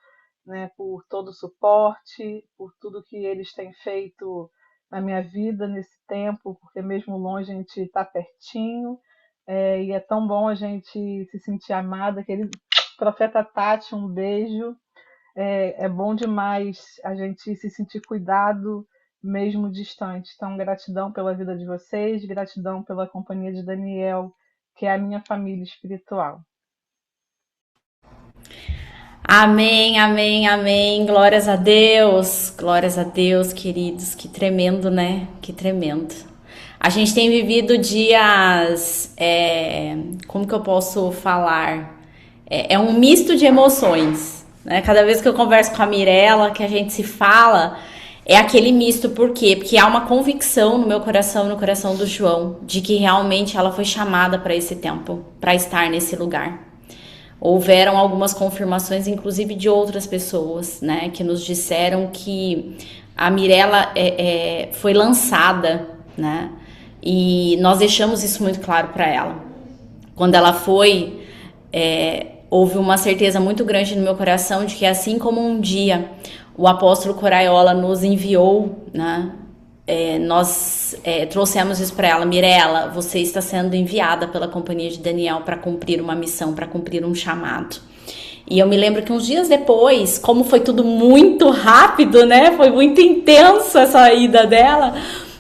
[SPEAKER 4] né, por todo o suporte, por tudo que eles têm feito na minha vida nesse tempo, porque mesmo longe a gente está pertinho, e é tão bom a gente se sentir amada. Querido profeta Tati, um beijo. É bom demais a gente se sentir cuidado mesmo distante. Então, gratidão pela vida de vocês, gratidão pela companhia de Daniel, que é a minha família espiritual.
[SPEAKER 6] Amém, amém, amém. Glórias a Deus, queridos. Que tremendo, né? Que tremendo. A gente tem vivido dias, como que eu posso falar? É um misto de emoções, né? Cada vez que eu converso com a Mirella, que a gente se fala, é aquele misto. Por quê? Porque há uma convicção no meu coração e no coração do João de que realmente ela foi chamada para esse tempo, para estar nesse lugar. Houveram algumas confirmações, inclusive de outras pessoas, né, que nos disseram que a Mirella foi lançada, né, e nós deixamos isso muito claro para ela. Quando ela foi, houve uma certeza muito grande no meu coração de que, assim como um dia o apóstolo Coraiola nos enviou, né, nós trouxemos isso para ela: Mirella, você está sendo enviada pela companhia de Daniel para cumprir uma missão, para cumprir um chamado. E eu me lembro que uns dias depois, como foi tudo muito rápido, né, foi muito intenso essa ida dela,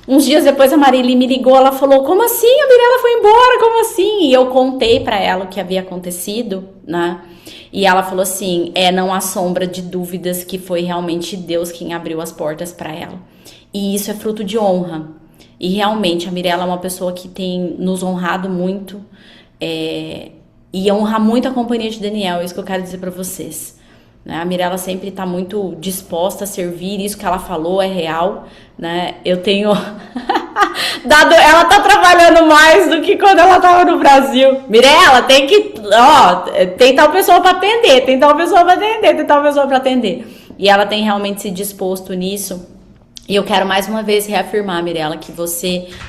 [SPEAKER 6] uns dias depois a Marili me ligou, ela falou: como assim a Mirella foi embora, como assim? E eu contei para ela o que havia acontecido, né, e ela falou assim: não há sombra de dúvidas que foi realmente Deus quem abriu as portas para ela. E isso é fruto de honra. E realmente a Mirella é uma pessoa que tem nos honrado muito, e honra muito a companhia de Daniel. É isso que eu quero dizer para vocês, né? A Mirella sempre está muito disposta a servir. Isso que ela falou é real, né? Eu tenho dado, ela tá trabalhando mais do que quando ela tava no Brasil. Mirella, tem que, tem tal pessoa para atender, tem tal pessoa para atender, tem tal pessoa para atender. E ela tem realmente se disposto nisso. E eu quero mais uma vez reafirmar, Mirella, que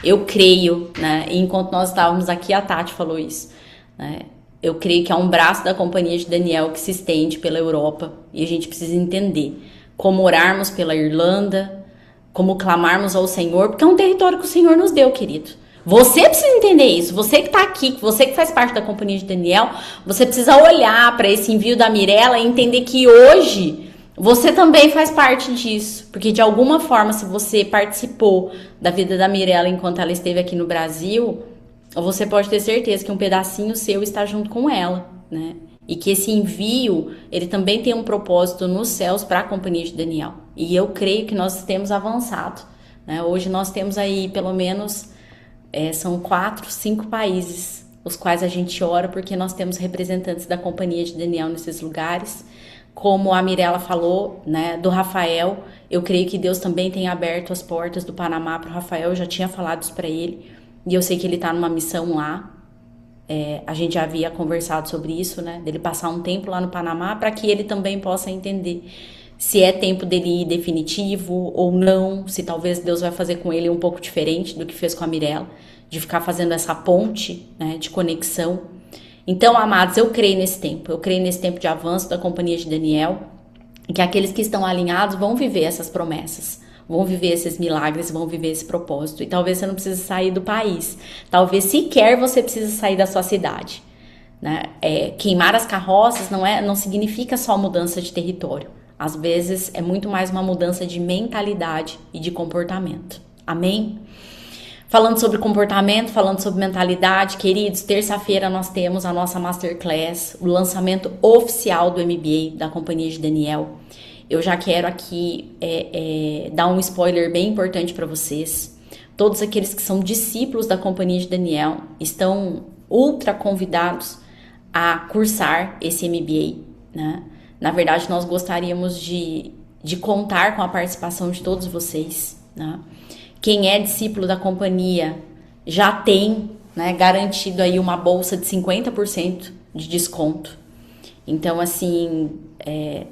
[SPEAKER 6] eu creio, né? E enquanto nós estávamos aqui, a Tati falou isso, né? Eu creio que há um braço da companhia de Daniel que se estende pela Europa, e a gente precisa entender como orarmos pela Irlanda, como clamarmos ao Senhor, porque é um território que o Senhor nos deu, querido. Você precisa entender isso. Você que está aqui, você que faz parte da companhia de Daniel, você precisa olhar para esse envio da Mirella e entender que hoje você também faz parte disso, porque de alguma forma, se você participou da vida da Mirella enquanto ela esteve aqui no Brasil, você pode ter certeza que um pedacinho seu está junto com ela, né? E que esse envio, ele também tem um propósito nos céus para a companhia de Daniel. E eu creio que nós temos avançado, né? Hoje nós temos aí pelo menos, são 4, 5 países os quais a gente ora, porque nós temos representantes da companhia de Daniel nesses lugares. Como a Mirella falou, né, do Rafael, eu creio que Deus também tem aberto as portas do Panamá para o Rafael. Eu já tinha falado isso para ele, e eu sei que ele está numa missão lá. A gente já havia conversado sobre isso, né, dele passar um tempo lá no Panamá, para que ele também possa entender se é tempo dele ir definitivo ou não, se talvez Deus vai fazer com ele um pouco diferente do que fez com a Mirella, de ficar fazendo essa ponte, né, de conexão. Então, amados, eu creio nesse tempo de avanço da companhia de Daniel, e que aqueles que estão alinhados vão viver essas promessas, vão viver esses milagres, vão viver esse propósito. E talvez você não precise sair do país, talvez sequer você precise sair da sua cidade, né? Queimar as carroças não significa só mudança de território. Às vezes é muito mais uma mudança de mentalidade e de comportamento. Amém? Falando sobre comportamento, falando sobre mentalidade, queridos, terça-feira nós temos a nossa Masterclass, o lançamento oficial do MBA da companhia de Daniel. Eu já quero aqui dar um spoiler bem importante para vocês. Todos aqueles que são discípulos da companhia de Daniel estão ultra convidados a cursar esse MBA, né? Na verdade, nós gostaríamos de contar com a participação de todos vocês, né? Quem é discípulo da companhia já tem, né, garantido aí uma bolsa de 50% de desconto. Então, assim,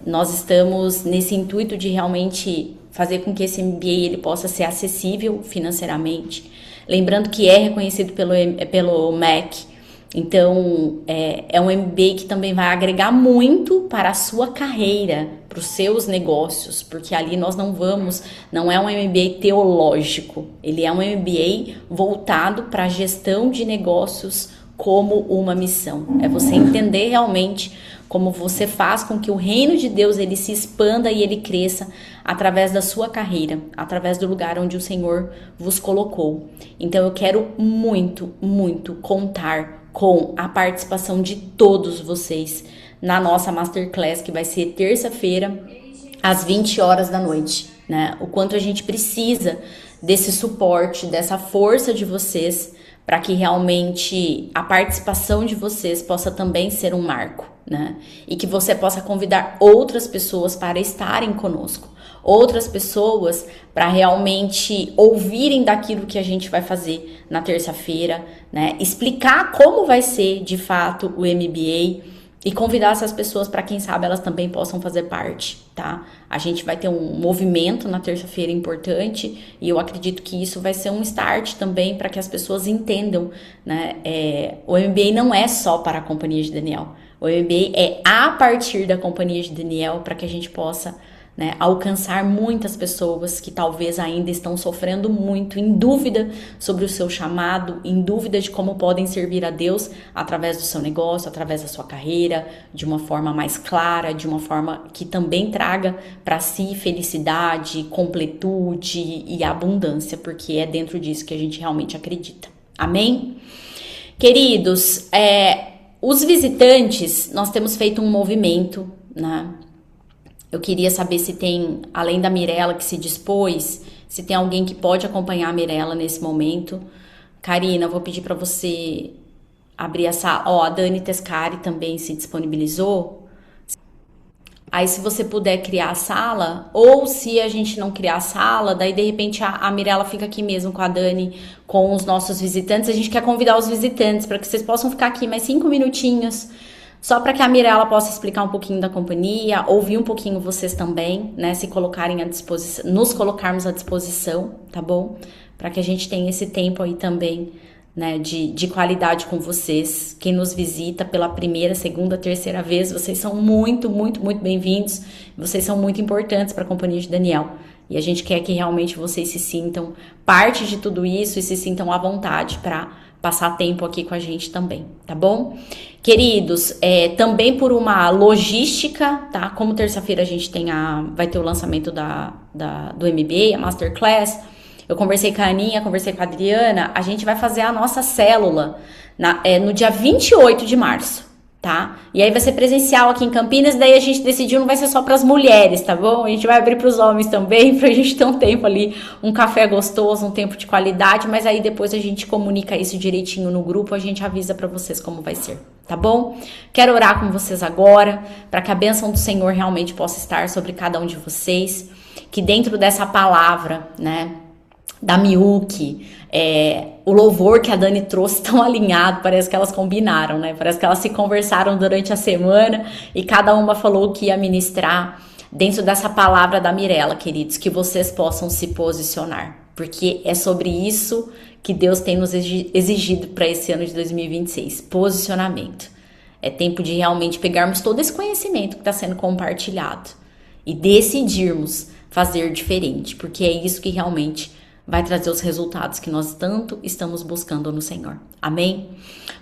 [SPEAKER 6] nós estamos nesse intuito de realmente fazer com que esse MBA ele possa ser acessível financeiramente. Lembrando que é reconhecido pelo MEC, Então, é um MBA que também vai agregar muito para a sua carreira, para os seus negócios, porque ali nós não é um MBA teológico, ele é um MBA voltado para a gestão de negócios como uma missão. É você entender realmente como você faz com que o reino de Deus ele se expanda e ele cresça através da sua carreira, através do lugar onde o Senhor vos colocou. Então eu quero muito, muito contar com a participação de todos vocês na nossa Masterclass, que vai ser terça-feira, às 20 horas da noite, né? O quanto a gente precisa desse suporte, dessa força de vocês, para que realmente a participação de vocês possa também ser um marco, né? E que você possa convidar outras pessoas para estarem conosco, outras pessoas para realmente ouvirem daquilo que a gente vai fazer na terça-feira, né? Explicar como vai ser de fato o MBA e convidar essas pessoas para quem sabe elas também possam fazer parte, tá? A gente vai ter um movimento na terça-feira importante e eu acredito que isso vai ser um start também para que as pessoas entendam, né? O MBA não é só para a Companhia de Daniel. O MBA é a partir da Companhia de Daniel para que a gente possa, né, alcançar muitas pessoas que talvez ainda estão sofrendo muito, em dúvida sobre o seu chamado, em dúvida de como podem servir a Deus através do seu negócio, através da sua carreira, de uma forma mais clara, de uma forma que também traga para si felicidade, completude e abundância, porque é dentro disso que a gente realmente acredita. Amém? Queridos, os visitantes, nós temos feito um movimento, né? Eu queria saber se tem, além da Mirella que se dispôs, se tem alguém que pode acompanhar a Mirella nesse momento. Karina, eu vou pedir para você abrir a sala. A Dani Tescari também se disponibilizou. Aí se você puder criar a sala, ou se a gente não criar a sala, daí de repente a Mirella fica aqui mesmo com a Dani, com os nossos visitantes. A gente quer convidar os visitantes para que vocês possam ficar aqui mais 5 minutinhos, só para que a Mirella possa explicar um pouquinho da companhia, ouvir um pouquinho vocês também, né? Se colocarem à disposição, nos colocarmos à disposição, tá bom? Para que a gente tenha esse tempo aí também, né? De qualidade com vocês. Quem nos visita pela primeira, segunda, terceira vez, vocês são muito, muito, muito bem-vindos. Vocês são muito importantes para a Companhia de Daniel. E a gente quer que realmente vocês se sintam parte de tudo isso e se sintam à vontade para passar tempo aqui com a gente também, tá bom? Queridos, também por uma logística, tá? Como terça-feira a gente vai ter o lançamento do MBA, a Masterclass. Eu conversei com a Aninha, conversei com a Adriana, a gente vai fazer a nossa célula no dia 28 de março, tá? E aí vai ser presencial aqui em Campinas, daí a gente decidiu não vai ser só para as mulheres, tá bom? A gente vai abrir para os homens também, pra gente ter um tempo ali, um café gostoso, um tempo de qualidade, mas aí depois a gente comunica isso direitinho no grupo, a gente avisa para vocês como vai ser, tá bom? Quero orar com vocês agora, para que a bênção do Senhor realmente possa estar sobre cada um de vocês, que dentro dessa palavra, né, da Miyuki, o louvor que a Dani trouxe tão alinhado, parece que elas combinaram, né? Parece que elas se conversaram durante a semana e cada uma falou o que ia ministrar dentro dessa palavra da Mirella, queridos, que vocês possam se posicionar, porque é sobre isso que Deus tem nos exigido para esse ano de 2026, posicionamento. É tempo de realmente pegarmos todo esse conhecimento que está sendo compartilhado e decidirmos fazer diferente, porque é isso que realmente vai trazer os resultados que nós tanto estamos buscando no Senhor. Amém?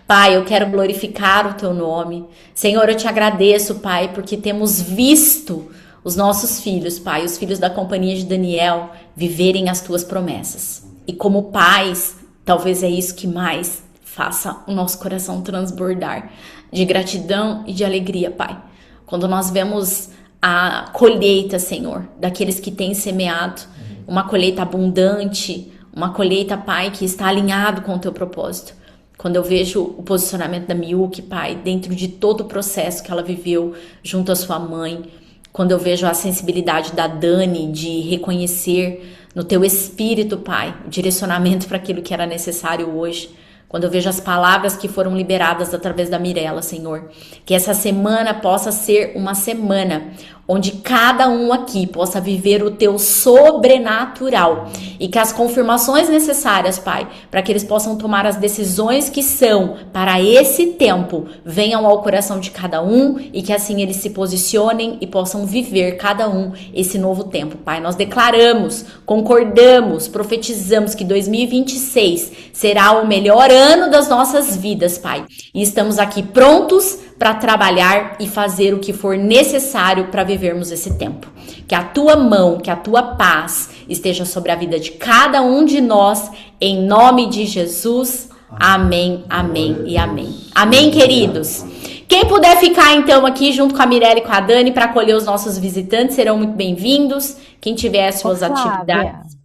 [SPEAKER 6] Pai, eu quero glorificar o Teu nome. Senhor, eu Te agradeço, Pai, porque temos visto os nossos filhos, Pai, os filhos da Companhia de Daniel, viverem as Tuas promessas. E como pais, talvez é isso que mais faça o nosso coração transbordar de gratidão e de alegria, Pai. Quando nós vemos a colheita, Senhor, daqueles que têm semeado, uma colheita abundante, uma colheita, Pai, que está alinhado com o Teu propósito. Quando eu vejo o posicionamento da Miyuki, Pai, dentro de todo o processo que ela viveu junto à sua mãe, quando eu vejo a sensibilidade da Dani de reconhecer no Teu Espírito, Pai, o direcionamento para aquilo que era necessário hoje, quando eu vejo as palavras que foram liberadas através da Mirella, Senhor, que essa semana possa ser uma semana onde cada um aqui possa viver o teu sobrenatural e que as confirmações necessárias, Pai, para que eles possam tomar as decisões que são para esse tempo, venham ao coração de cada um e que assim eles se posicionem e possam viver cada um esse novo tempo, Pai. Nós declaramos, concordamos, profetizamos que 2026 será o melhor ano das nossas vidas, Pai. E estamos aqui prontos para trabalhar e fazer o que for necessário para vivermos esse tempo. Que a tua mão, que a tua paz esteja sobre a vida de cada um de nós, em nome de Jesus. Amém, amém e amém. Amém, queridos? Quem puder ficar então aqui junto com a Mirella e com a Dani para acolher os nossos visitantes, serão muito bem-vindos. Quem tiver as
[SPEAKER 7] Ô,
[SPEAKER 6] suas
[SPEAKER 7] Flávia,
[SPEAKER 6] atividades.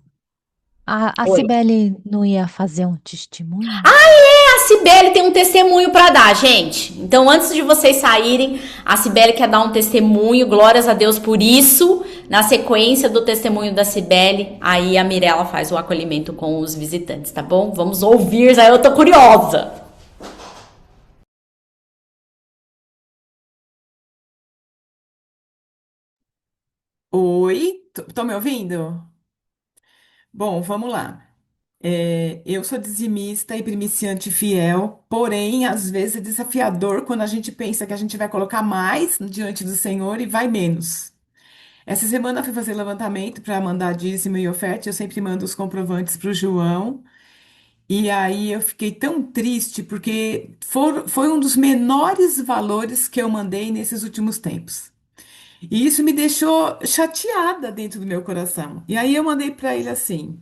[SPEAKER 7] a
[SPEAKER 6] Oi.
[SPEAKER 7] Cibele não ia fazer um testemunho?
[SPEAKER 6] A Cibele tem um testemunho para dar, gente. Então, antes de vocês saírem, a Cibele quer dar um testemunho. Glórias a Deus por isso. Na sequência do testemunho da Cibele, aí a Mirella faz o acolhimento com os visitantes, tá bom? Vamos ouvir, aí eu tô curiosa.
[SPEAKER 8] Oi, tô me ouvindo? Bom, vamos lá. Eu sou dizimista e primiciante fiel, porém, às vezes é desafiador quando a gente pensa que a gente vai colocar mais diante do Senhor e vai menos. Essa semana eu fui fazer levantamento para mandar dízimo e oferta, eu sempre mando os comprovantes para o João, e aí eu fiquei tão triste porque foi um dos menores valores que eu mandei nesses últimos tempos. E isso me deixou chateada dentro do meu coração. E aí eu mandei para ele assim: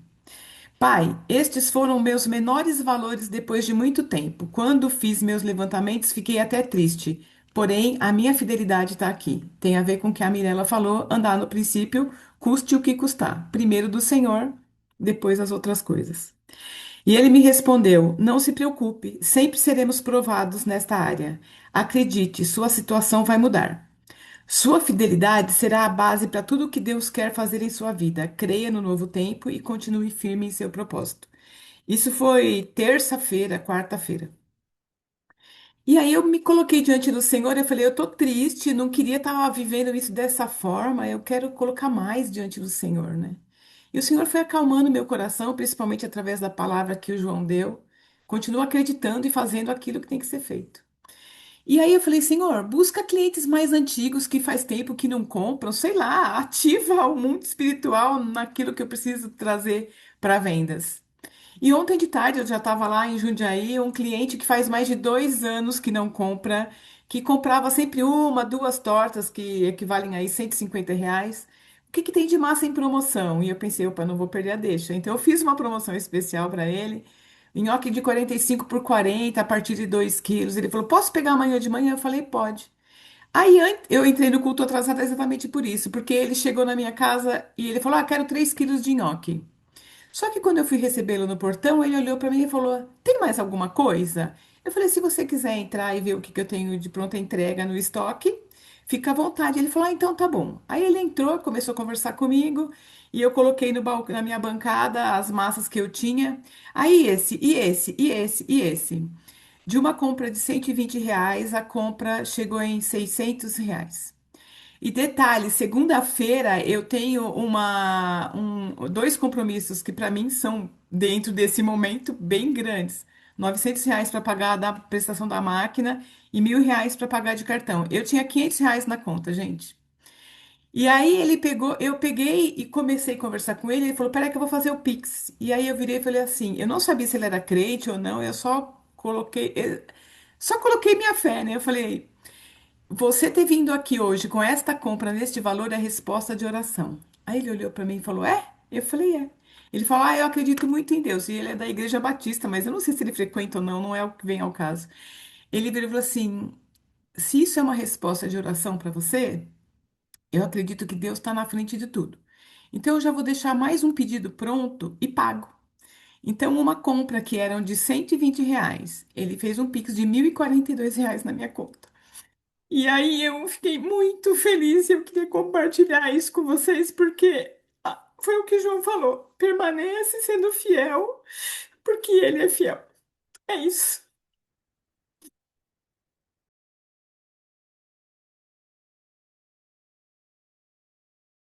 [SPEAKER 8] Pai, estes foram meus menores valores depois de muito tempo. Quando fiz meus levantamentos, fiquei até triste. Porém, a minha fidelidade está aqui. Tem a ver com o que a Mirella falou, andar no princípio, custe o que custar. Primeiro do Senhor, depois as outras coisas. E ele me respondeu: Não se preocupe, sempre seremos provados nesta área. Acredite, sua situação vai mudar. Sua fidelidade será a base para tudo o que Deus quer fazer em sua vida. Creia no novo tempo e continue firme em seu propósito. Isso foi terça-feira, quarta-feira. E aí eu me coloquei diante do Senhor e eu falei, eu tô triste, não queria estar vivendo isso dessa forma, eu quero colocar mais diante do Senhor, né? E o Senhor foi acalmando meu coração, principalmente através da palavra que o João deu. Continuo acreditando e fazendo aquilo que tem que ser feito. E aí eu falei, Senhor, busca clientes mais antigos que faz tempo que não compram, sei lá, ativa o mundo espiritual naquilo que eu preciso trazer para vendas. E ontem de tarde eu já estava lá em Jundiaí, um cliente que faz mais de 2 anos que não compra, que comprava sempre uma, duas tortas que equivalem aí R$ 150. O que que tem de massa em promoção? E eu pensei, opa, não vou perder a deixa. Então eu fiz uma promoção especial para ele, nhoque de 45 por 40 a partir de 2 quilos. Ele falou, posso pegar amanhã de manhã? Eu falei, pode. Aí eu entrei no culto atrasado exatamente por isso, porque ele chegou na minha casa e ele falou, quero 3 quilos de nhoque. Só que quando eu fui recebê-lo no portão, ele olhou para mim e falou: Tem mais alguma coisa? Eu falei: Se você quiser entrar e ver o que que eu tenho de pronta entrega no estoque, fica à vontade. Ele falou: Então tá bom. Aí ele entrou, começou a conversar comigo e eu coloquei no na minha bancada as massas que eu tinha. Aí esse, e esse, e esse, e esse. De uma compra de R$ 120, a compra chegou em R$ 600. E detalhe, segunda-feira eu tenho dois compromissos que para mim são, dentro desse momento, bem grandes. R$ 900 para pagar da prestação da máquina e R$ 1.000 para pagar de cartão. Eu tinha R$ 500 na conta, gente. E aí ele pegou, eu peguei e comecei a conversar com ele. Ele falou: Peraí, que eu vou fazer o Pix. E aí eu virei e falei assim: Eu não sabia se ele era crente ou não, eu só coloquei minha fé, né? Eu falei. Você ter vindo aqui hoje com esta compra neste valor é resposta de oração. Aí ele olhou para mim e falou: É? Eu falei: É. Ele falou: Eu acredito muito em Deus. E ele é da Igreja Batista, mas eu não sei se ele frequenta ou não, não é o que vem ao caso. Ele virou e falou assim: Se isso é uma resposta de oração para você, eu acredito que Deus está na frente de tudo. Então eu já vou deixar mais um pedido pronto e pago. Então, uma compra que eram de R$ 120, ele fez um Pix de R$ 1.042 na minha conta. E aí eu fiquei muito feliz e eu queria compartilhar isso com vocês, porque foi o que João falou. Permanece sendo fiel, porque ele é fiel. É isso.